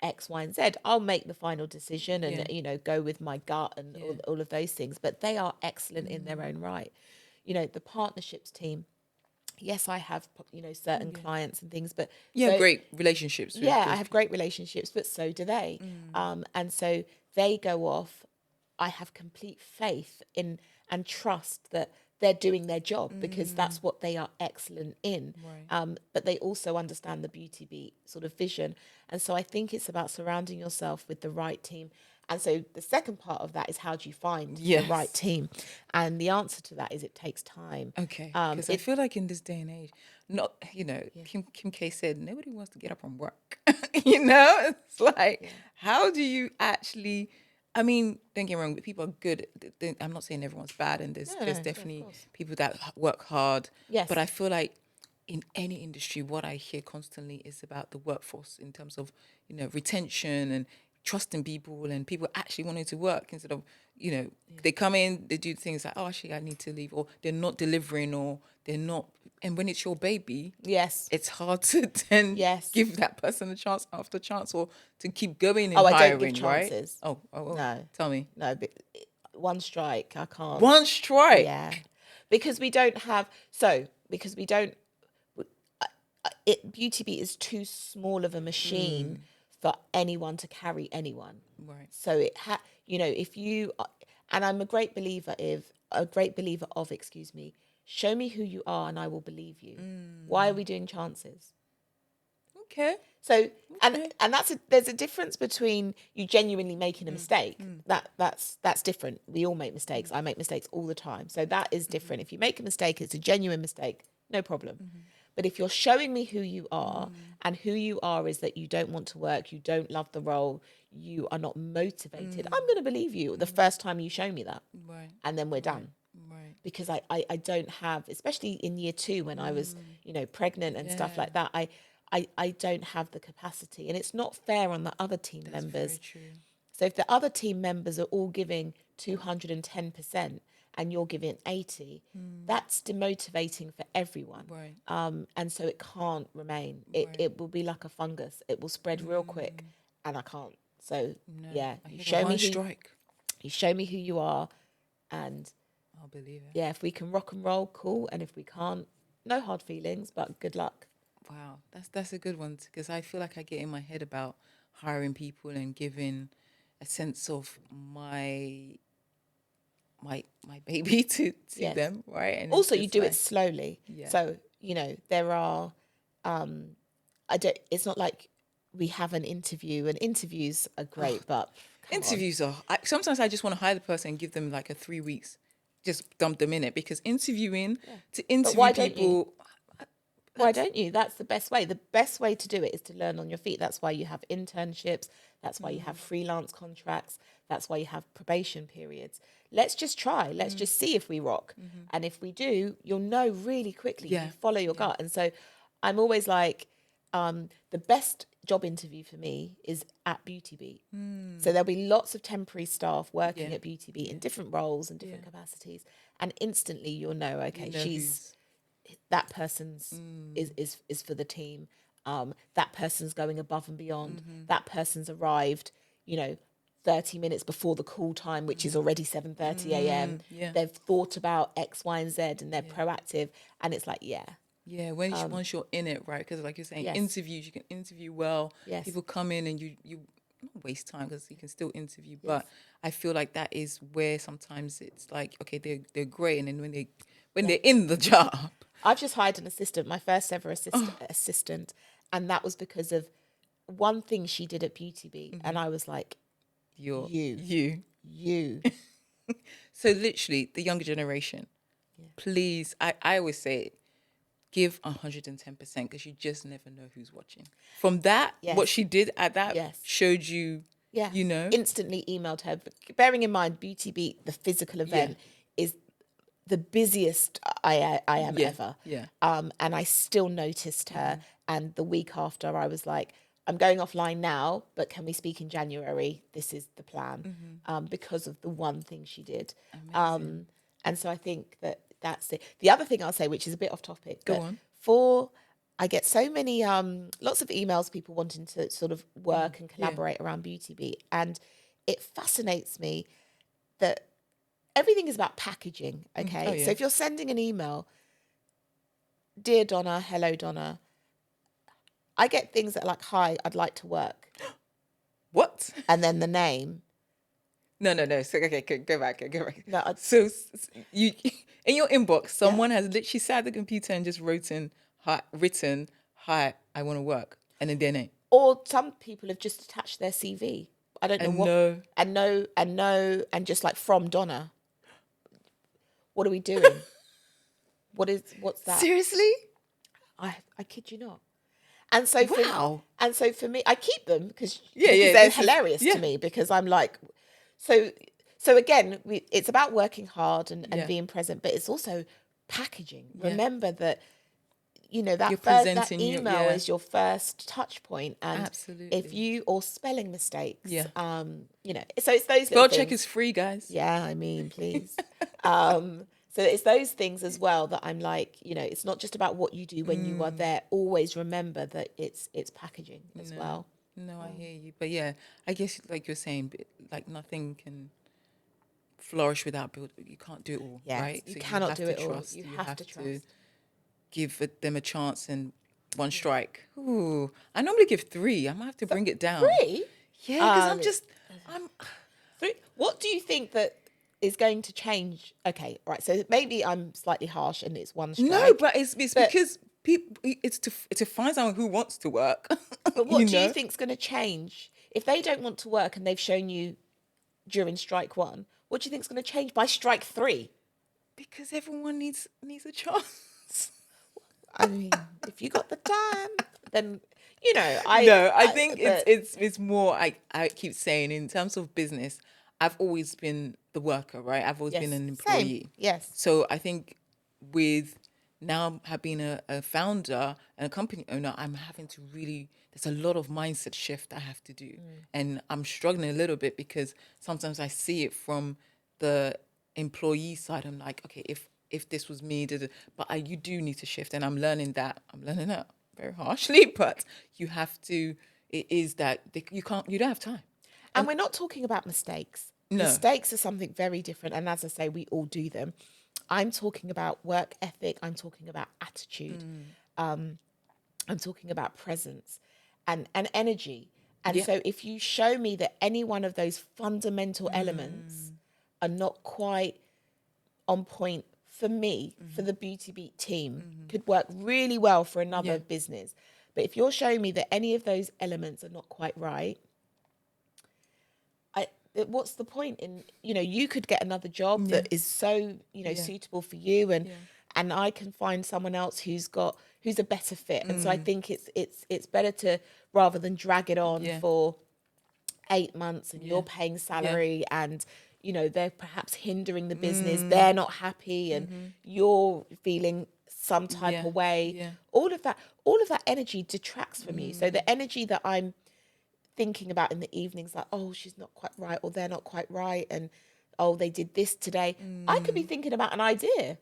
X, Y, and Z. I'll make the final decision and, go with my gut and all of those things. But they are excellent in their own right. The partnerships team, yes, I have, certain clients and things, but Great relationships. I have great relationships, but so do they. And so they go off. I have complete faith in and trust that they're doing their job, because that's what they are excellent in. Right. But they also understand the Beauty Beat sort of vision. And so I think it's about surrounding yourself with the right team. And so the second part of that is, how do you find the right team? And the answer to that is, it takes time. Okay. Because I feel like in this day and age, Kim K said, nobody wants to get up and work. It's like, how do you actually, I mean, don't get me wrong, people are good. I'm not saying everyone's bad, and there's definitely people that work hard. Yes. But I feel like in any industry, what I hear constantly is about the workforce in terms of, retention and trusting people and people actually wanting to work instead of, they come in, they do things like, oh, actually, I need to leave, or they're not delivering, or they're not. And when it's your baby, it's hard to then give that person a chance after chance, or to keep going in hiring, I don't give chances. Right? Oh, no. Tell me. No, but one strike, I can't. One strike? Yeah. Because we don't, Beauty Beat is too small of a machine for anyone to carry anyone. Right. So if you, and I'm a great believer of, show me who you are and I will believe you. Why are we doing chances? Okay. So, and there's a difference between you genuinely making a mistake. That's different. We all make mistakes. I make mistakes all the time. So that is different. If you make a mistake, it's a genuine mistake, no problem. But if you're showing me who you are, and who you are is that you don't want to work, you don't love the role, you are not motivated, I'm going to believe you the first time you show me that. Right. And then we're done. Right. Because I don't have, especially in year 2 when I was, pregnant and stuff like that, I don't have the capacity. And it's not fair on the other team members. Very true. So if the other team members are all giving 210% and you're giving 80, that's demotivating for everyone. Right. And so it can't remain. It will be like a fungus. It will spread real quick, and I can't. So you show me who you are, and I'll believe it. Yeah, if we can rock and roll, cool. And if we can't, no hard feelings, but good luck. Wow, that's a good one, because I feel like I get in my head about hiring people and giving a sense of my baby to them, right? And also, you do it slowly. Yeah. So there are, it's not like we have an interview, and interviews are great, but interviews are. Sometimes I just want to hire the person and give them like a 3 weeks, just dump them in it, because interviewing to interview people. Why don't you? That's the best way. The best way to do it is to learn on your feet. That's why you have internships. That's why you have freelance contracts. That's why you have probation periods. Let's just try. Let's just see if we rock. And if we do, you'll know really quickly. Yeah. You follow your gut. And so I'm always like, the best job interview for me is at Beauty Beat. So there'll be lots of temporary staff working at Beauty Beat in different roles and different capacities. And instantly you'll know, okay, You know who's- that person's is for the team. That person's going above and beyond. That person's arrived, 30 minutes before the call time, which is already 7:30 a.m. Yeah. They've thought about X, Y, and Z, and they're proactive. And it's like, Yeah, once you're in it, right? Because like you're saying, Yes. interviews, you can interview well. Yes. People come in and you not waste time because you can still interview. But I feel like that is where sometimes it's like, okay, they're great, and then when they're in the job, I've just hired an assistant, my first ever assistant, and that was because of one thing she did at Beauty Beat, and I was like, you. you. So literally, the younger generation, please, I always say it, give 110% because you just never know who's watching. From that, what she did at that showed you, Instantly emailed her. But bearing in mind, Beauty Beat, the physical event, is the busiest I am ever. Yeah. And I still noticed her. And the week after, I was like, I'm going offline now, but can we speak in January? This is the plan. Because of the one thing she did. And so I think that's it. The other thing I'll say, which is a bit off topic, Go on. I get so many, lots of emails, people wanting to sort of work and collaborate around Beauty Beat. And it fascinates me that everything is about packaging, okay? Oh, yeah. So if you're sending an email, dear Donna, hello Donna, I get things that are like, hi, I'd like to work. What? And then the name. No. So, okay, go back. No, So you in your inbox, someone has literally sat at the computer and just written, hi, I want to work, and then their name. Or some people have just attached their CV. I don't know And what. no. And no, and just like from Donna. What are we doing? What's that? Seriously? I kid you not. And so for me, I keep them because they're hilarious to me, because I'm like, so again, it's about working hard and being present, but it's also packaging. Remember that, that email is your first touch point, and absolutely, if you or spelling mistakes, so it's those spell little check things. is free, guys. Yeah, I mean, please. So it's those things as well that I'm like, it's not just about what you do when you are there. Always remember that it's packaging as well. No, I hear you. But yeah, I guess like you're saying, like nothing can flourish without build. You can't do it all, right? You So cannot do it all. Trust. You have to trust. Give them a chance, and one strike. Ooh, I normally give 3. I might have to bring it down. 3? Yeah, because I'm 3. What do you think that is going to change? Okay, right. So maybe I'm slightly harsh, and it's one strike. No, but it's because people. It's to find someone who wants to work. But what do you think's going to change if they don't want to work and they've shown you during strike 1? What do you think's going to change by strike 3? Because everyone needs a chance. I mean, if you got the time, then I think it's more. I keep saying, in terms of business, I've always been the worker, right? I've always been an employee. Same. Yes. So I think with now being a founder and a company owner, I'm having to really. There's a lot of mindset shift I have to do, and I'm struggling a little bit because sometimes I see it from the employee side. I'm like, okay, if this was me, but you do need to shift, and I'm learning that very harshly, but you have to. It is that you don't have time, and we're not talking about mistakes. No. Mistakes are something very different, and as I say, we all do them. I'm talking about work ethic. I'm talking about attitude. I'm talking about presence and energy. And so if you show me that any one of those fundamental elements are not quite on point for me, for the Beauty Beat team, could work really well for another business. But if you're showing me that any of those elements are not quite right, what's the point in, you could get another job that is so, suitable for you, and I can find someone else who's got, who's a better fit. And so I think it's better to, rather than drag it on for 8 months and you're paying salary and they're perhaps hindering the business, they're not happy and you're feeling some type of way. All of that energy detracts from you. So the energy that I'm thinking about in the evenings, like, oh, she's not quite right, or they're not quite right, and oh, they did this today. I could be thinking about an idea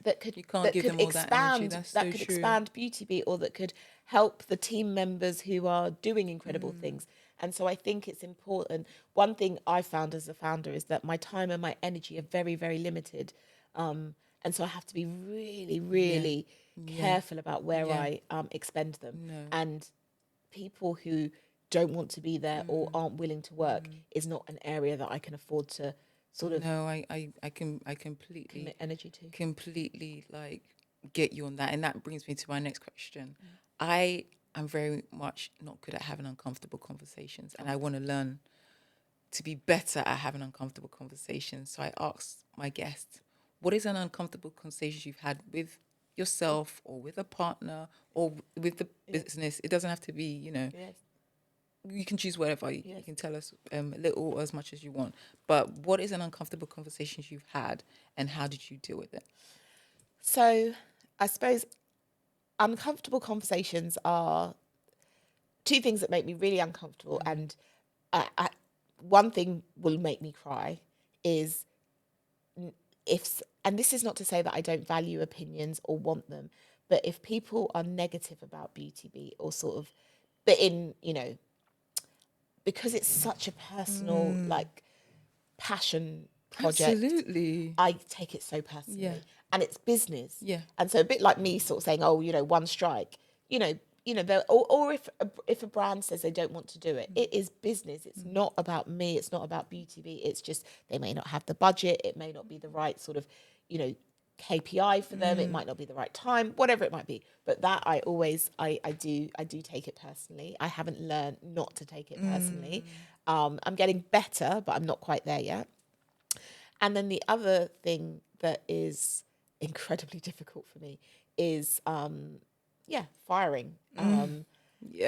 that could, you can't give them all that energy. That's so true. expand Beauty Beat, or that could help the team members who are doing incredible things. And so I think it's important. One thing I found as a founder is that my time and my energy are very, very limited. And so I have to be really, really careful about where I expend them. And people who don't want to be there or aren't willing to work is not an area that I can afford to sort of I completely commit energy to. Completely like get you on that. And that brings me to my next question. I am very much not good at having uncomfortable conversations, and I want to learn to be better at having uncomfortable conversations. So I asked my guests, what is an uncomfortable conversation you've had with yourself or with a partner or with the business? It doesn't have to be, you can choose whatever. You can tell us a little or as much as you want. But what is an uncomfortable conversation you've had, and how did you deal with it? So I suppose uncomfortable conversations are two things that make me really uncomfortable. And one thing will make me cry is and this is not to say that I don't value opinions or want them, but if people are negative about Beauty Beat or sort of, but in, because it's such a personal, like, passion project. Absolutely. I take it so personally. Yeah. And it's business. Yeah. And so a bit like me sort of saying, oh, one strike, or if a brand says they don't want to do it, it is business. It's not about me. It's not about Beauty Beat. It's just they may not have the budget. It may not be the right sort of, KPI for them. It might not be the right time, whatever it might be. But that I do take it personally. I haven't learned not to take it personally. I'm getting better, but I'm not quite there yet. And then the other thing that is incredibly difficult for me is, firing.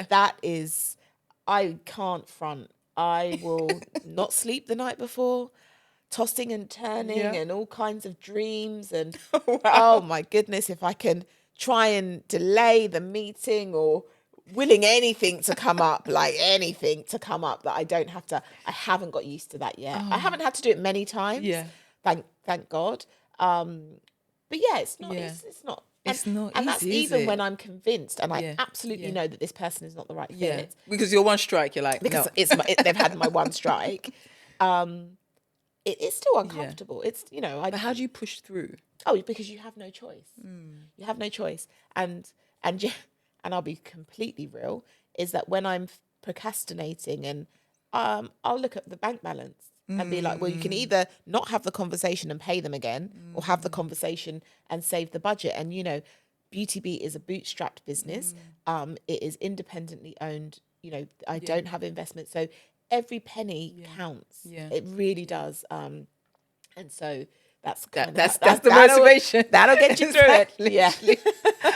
That is, I can't front. I will not sleep the night before, tossing and turning and all kinds of dreams. And oh my goodness, if I can try and delay the meeting or willing anything to come up, like anything to come up that I haven't got used to that yet. I haven't had to do it many times. Thank God. But yeah, it's not, it's not. It's not and easy, that's is even it? when I'm convinced and I absolutely know that this person is not the right fit. Because you're one strike, you're like, Because no. they've had my one strike. It's still uncomfortable. It's, But how do you push through? Oh, because you have no choice. You have no choice. And I'll be completely real, is that when I'm procrastinating and I'll look at the bank balance and be like, well, you can either not have the conversation and pay them again or have the conversation and save the budget. And, Beauty Beat is a bootstrapped business. It is independently owned. I don't have investment. So every penny counts. It really does. And so that's the motivation. That'll get you through it. Yeah.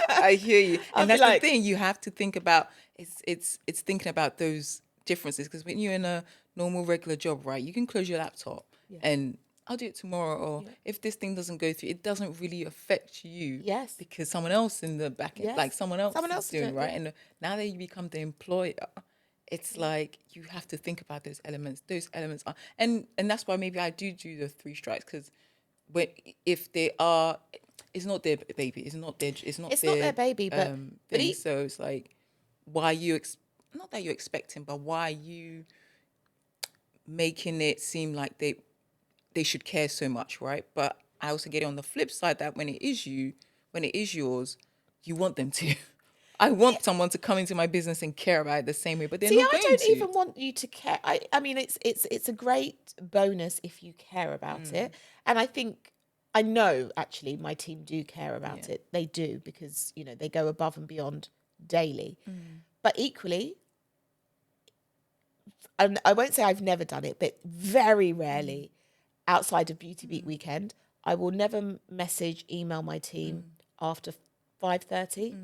I hear you. And that's like, the thing you have to think about. It's thinking about those differences, because when you're in a normal regular job, right, you can close your laptop and I'll do it tomorrow, or if this thing doesn't go through, it doesn't really affect you. Yes. Because someone else in the back end, like someone else is doing, right? And now that you become the employer, it's like you have to think about those elements. Those elements are, and that's why maybe I do the 3 strikes, because if they are, it's not their baby. It's not their baby, but thing. So it's like, why you not that you're expecting, but why you making it seem like they should care so much, right? But I also get it on the flip side that when it is yours, you want them to. I want someone to come into my business and care about it the same way, but they're not going to. I don't even want you to care. I mean, it's a great bonus if you care about it. And I know actually my team do care about it. They do, because, they go above and beyond daily. But equally, and I won't say I've never done it, but very rarely outside of Beauty Beat weekend, I will never email my team after 5:30.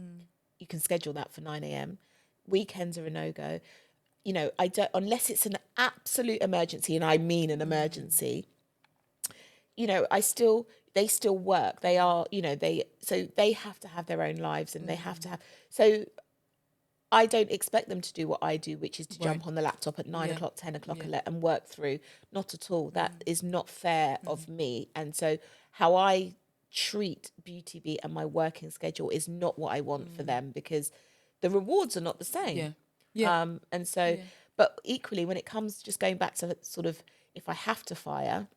You can schedule that for 9 a.m. Weekends are a no-go. You know, I don't, unless it's an absolute emergency, and I mean an emergency, you know, they still work. They are, you know, so they have to have their own lives, and they have to have, so I don't expect them to do what I do, which is to jump on the laptop at 9 o'clock, 10 o'clock and work through. Not at all. That is not fair of me. And so how I treat Beauty Beat and my working schedule is not what I want for them, because the rewards are not the same. And so, but equally, when it comes, just going back to sort of, if I have to fire,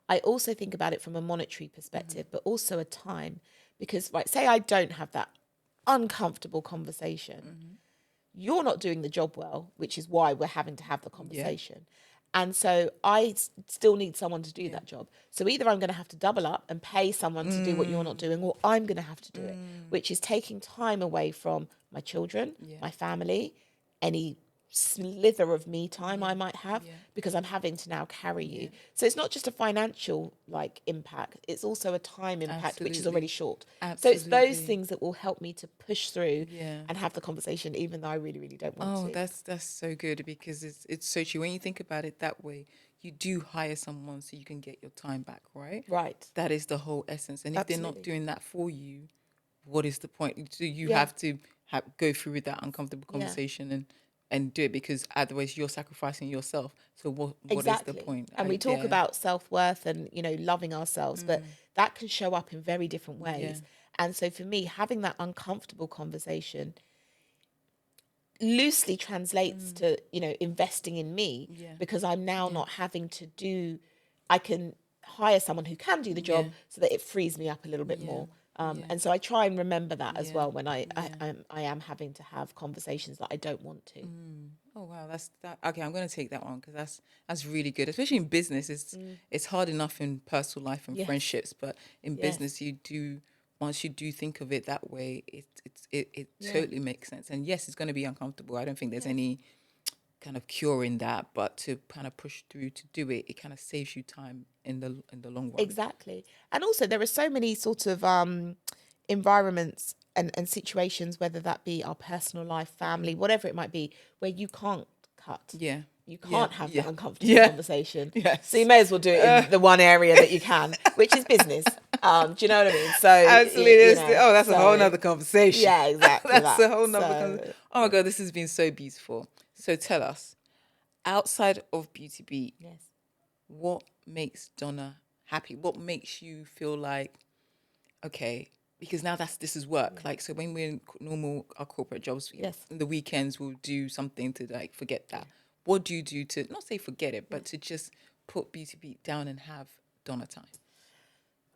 I also think about it from a monetary perspective, but also a time, because, right, say I don't have that uncomfortable conversation, you're not doing the job well, which is why we're having to have the conversation. And so I still need someone to do that job. So either I'm going to have to double up and pay someone to do what you're not doing, or I'm going to have to do it, which is taking time away from my children, my family, any slither of me time I might have, because I'm having to now carry you. So it's not just a financial like impact, it's also a time impact, which is already short. So it's those things that will help me to push through and have the conversation, even though I really, really don't want to. That's so good, because it's so true. When you think about it that way, you do hire someone so you can get your time back, right? Right. That is the whole essence. And if they're not doing that for you, what is the point? So you have to go through with that uncomfortable conversation and do it, because otherwise you're sacrificing yourself. So what is the point? And we talk about self-worth and, you know, loving ourselves, but that can show up in very different ways. And so for me, having that uncomfortable conversation loosely translates to, you know, investing in me, because I'm now not having to do, I can hire someone who can do the job so that it frees me up a little bit more. And so I try and remember that as well when I am having to have conversations that I don't want to. Oh wow, that's that. Okay, I'm going to take that one, because that's really good, especially in business. It's hard enough in personal life and friendships, but in business, you do, once you do think of it that way, it totally makes sense. And yes, it's going to be uncomfortable. I don't think there's any kind of cure in that, but to kind of push through to do it, it kind of saves you time in the long run. Exactly. And also there are so many sort of environments and situations, whether that be our personal life, family, whatever it might be, where you can't cut. You can't have that uncomfortable conversation. So you may as well do it in the one area that you can, which is business. Do you know what I mean? So absolutely. That's a whole nother conversation. Yeah, exactly. That's a whole nother conversation. Oh my God, this has been so beautiful. So tell us, outside of Beauty Beat, what makes Donna happy? What makes you feel like, okay, because now this is work. Like, so when we're in our corporate jobs, in the weekends we'll do something to like forget that. What do you do to not say forget it, but to just put Beauty Beat down and have Donna time?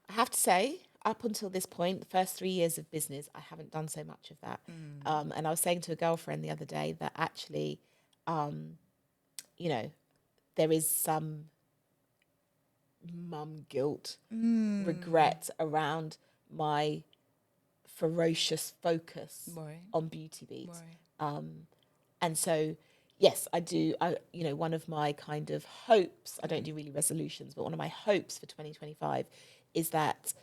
I have to say, up until this point, the first 3 years of business, I haven't done so much of that. And I was saying to a girlfriend the other day that actually, you know, there is some mum guilt, regret around my ferocious focus on Beauty Beat. And so, yes, I do. You know, one of my kind of hopes, I don't do really resolutions, but one of my hopes for 2025 is that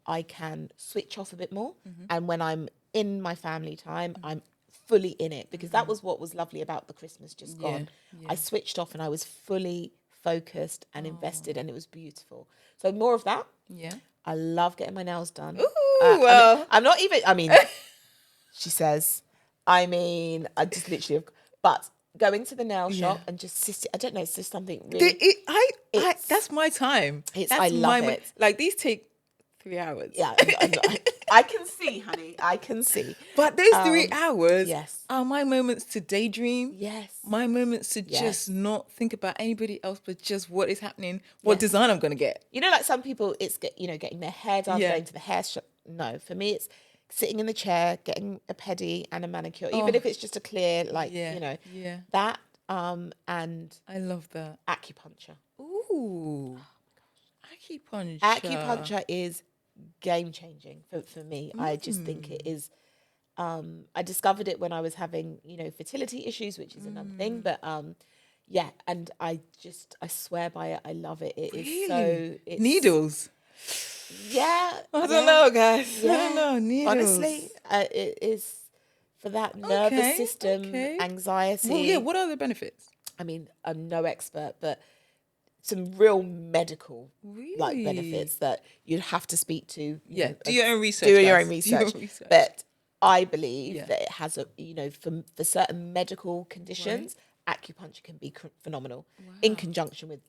I can switch off a bit more. And when I'm in my family time, I'm fully in it, because that was what was lovely about the Christmas just gone. I switched off and I was fully focused and invested, and it was beautiful. So more of that. I love getting my nails done. Well. I'm not even, I mean, she says, I mean, I just literally, but going to the nail shop and just sit, I don't know, it's just something really. That's my time. I love it. Like, these take 3 hours. Yeah, I can see, honey. I can see. But those 3 hours yes. are my moments to daydream. Yes. My moments to just not think about anybody else, but just what is happening, what design I'm going to get. You know, like some people, it's, you know, getting their hair done, going to the hair shop. No, for me, it's sitting in the chair, getting a pedi and a manicure, even if it's just a clear, like, you know, that, and I love that. acupuncture. Ooh. Acupuncture. Acupuncture is game changing for me. I just think it is. I discovered it when I was having, you know, fertility issues, which is another thing. But yeah, and I swear by it. I love it. It is so. It's, needles. Yeah. I don't know, guys. I Yeah. don't know. Needles. Honestly, it is for that nervous system anxiety. Well, yeah. What are the benefits? I mean, I'm no expert, but some real medical like Really? benefits that you'd have to speak to. Yeah. Do your own research. Do your guys. own Do your research. own research. But I believe Yeah. that it has a, for certain medical conditions, acupuncture can be phenomenal in conjunction with,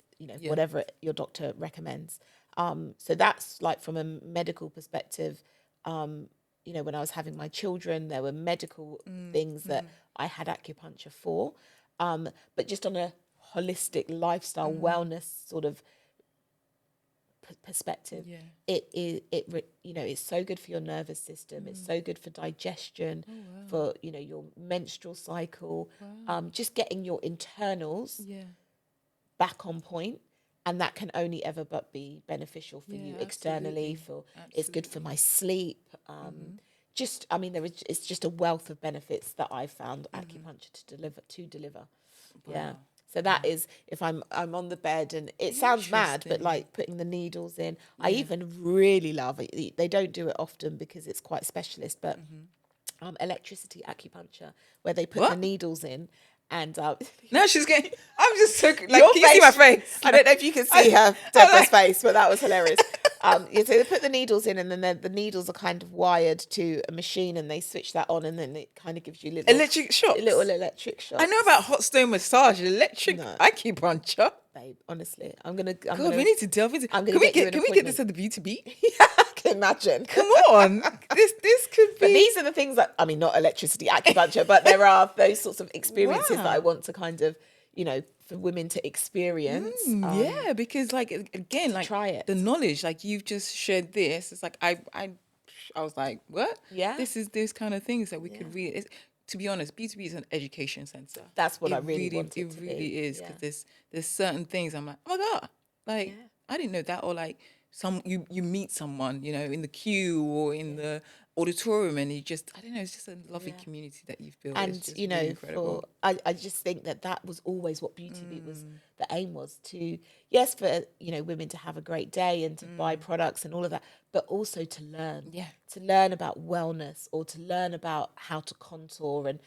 whatever your doctor recommends. So that's like from a medical perspective. When I was having my children, there were medical things that I had acupuncture for. But just on a holistic lifestyle wellness sort of perspective, it's so good for your nervous system. It's so good for digestion, for your menstrual cycle, just getting your internals back on point. And that can only ever but be beneficial for you externally. It's good for my sleep. It's just a wealth of benefits that I've found acupuncture to deliver. Wow. Yeah. So that is, if I'm on the bed, and it sounds mad, but like putting the needles in. I even really love it. They don't do it often because it's quite specialist, but electricity acupuncture, where they put the needles in. And now she's getting. I'm just so like. Your Can you see my face? I don't know if you can see her Deborah's face, but that was hilarious. So they put the needles in, and then the needles are kind of wired to a machine, and they switch that on, and then it kind of gives you electric shocks. Little electric shocks. I know about hot stone massage, electric acupuncture. Babe, honestly, we need to delve into. Can we get this at the Beauty Beat? Yeah, I can imagine. Come on, this could be. But these are the things that, I mean, not electricity acupuncture, but there are those sorts of experiences that I want to kind of, for women to experience. Because like again, like try it. The knowledge, like you've just shared this. It's like I was like, what? Yeah. This is those kind of things that we could read. To be honest, B2B is an education center. That's what I really want it to be. It really is, because there's certain things I'm like, oh my God, like I didn't know that. Or like you meet someone, in the queue or in the auditorium, and you just, I don't know, it's just a lovely community that you've built. And really incredible. I just think that was always what Beauty Beat was. The aim was to, for women to have a great day and to buy products and all of that, but also to learn, to learn about wellness, or to learn about how to contour, and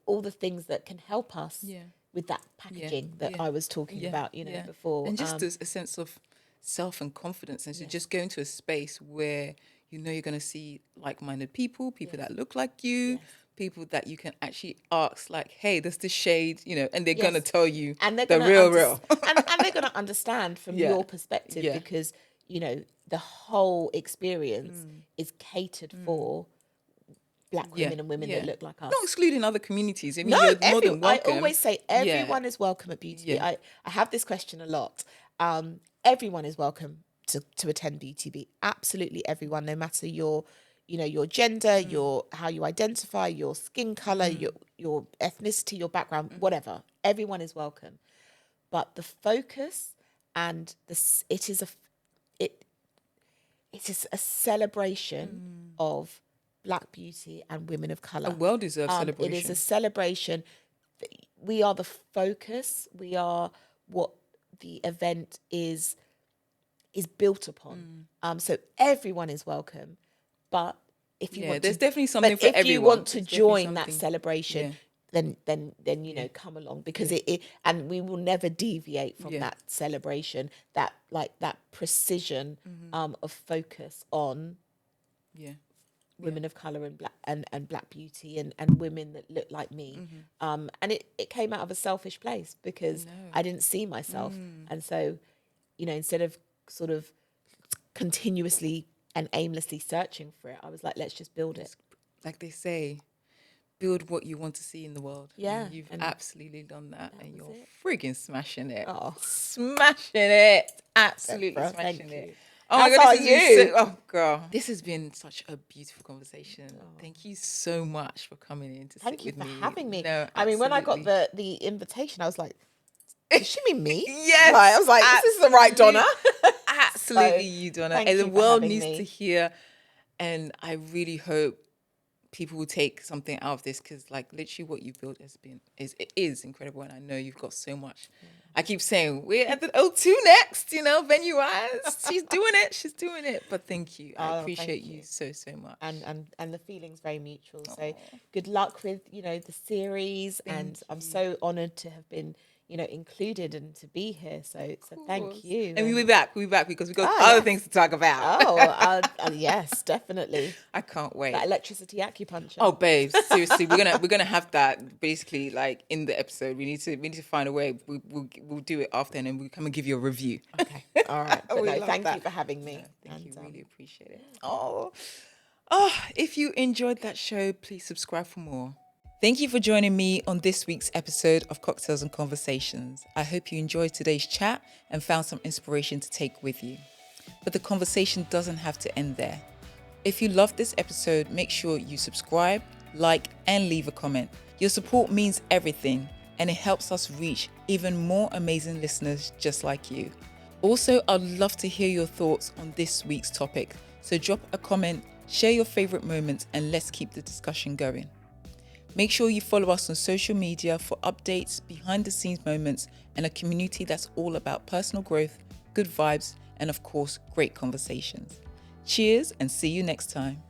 all the things that can help us with that packaging that I was talking about, before, and just a sense of self and confidence, and to just go into a space where you're going to see like-minded people that look like you, people that you can actually ask, like, hey, there's this shade, and they're going to tell you, and they're real. and they're going to understand from your perspective, because, the whole experience is catered for Black women and women that look like us. Not excluding other communities. I mean, you're more than welcome. I always say everyone is welcome at Beauty Beat. I have this question a lot. Everyone is welcome to attend BTB. Absolutely everyone, no matter your gender, how you identify, your skin color, your ethnicity, your background, whatever. Everyone is welcome. But the focus and it is a celebration of Black beauty and women of color. A well-deserved celebration. It is a celebration. We are the focus. We are what the event is built upon. So everyone is welcome, but if you want, there's definitely something for everyone. If you want to join that celebration, then come along, because it and we will never deviate from that celebration, that precision of focus on women of color and black beauty and women that look like me. And it came out of a selfish place, because I didn't see myself, and so instead of sort of continuously and aimlessly searching for it, I was like, let's just build it. Like they say, build what you want to see in the world. Yeah. And you've absolutely done that, and you're friggin' smashing it. Smashing it. Absolutely smashing it. Oh my God, girl. This has been such a beautiful conversation. Thank you so much for coming in to sit with me. Thank you for having me. No, I mean, when I got the invitation, I was like, does she mean me? Yes. I was like, this is the right Donna. Absolutely, you, Donna. And the world needs to hear. And I really hope people will take something out of this, because like literally what you've built is incredible, and I know you've got so much. I keep saying we're at the O2 next, venue wise. She's doing it. But thank you. I appreciate you so much. And the feeling's very mutual. So good luck with the series, and I'm so honoured to have been included and to be here. So thank you. And we'll be back because we've got other things to talk about. Yes, definitely. I can't wait. That electricity acupuncture. Oh, babes, seriously, we're gonna have that basically like in the episode. We need to find a way. We'll do it after, and then we'll come and give you a review. Okay, all right. But thank you for having me. Thank you, really appreciate it. Oh, if you enjoyed that show, please subscribe for more. Thank you for joining me on this week's episode of Cocktails and Conversations. I hope you enjoyed today's chat and found some inspiration to take with you. But the conversation doesn't have to end there. If you loved this episode, make sure you subscribe, like, and leave a comment. Your support means everything, and it helps us reach even more amazing listeners just like you. Also, I'd love to hear your thoughts on this week's topic. So drop a comment, share your favorite moments, and let's keep the discussion going. Make sure you follow us on social media for updates, behind the scenes moments, and a community that's all about personal growth, good vibes, and of course, great conversations. Cheers, and see you next time.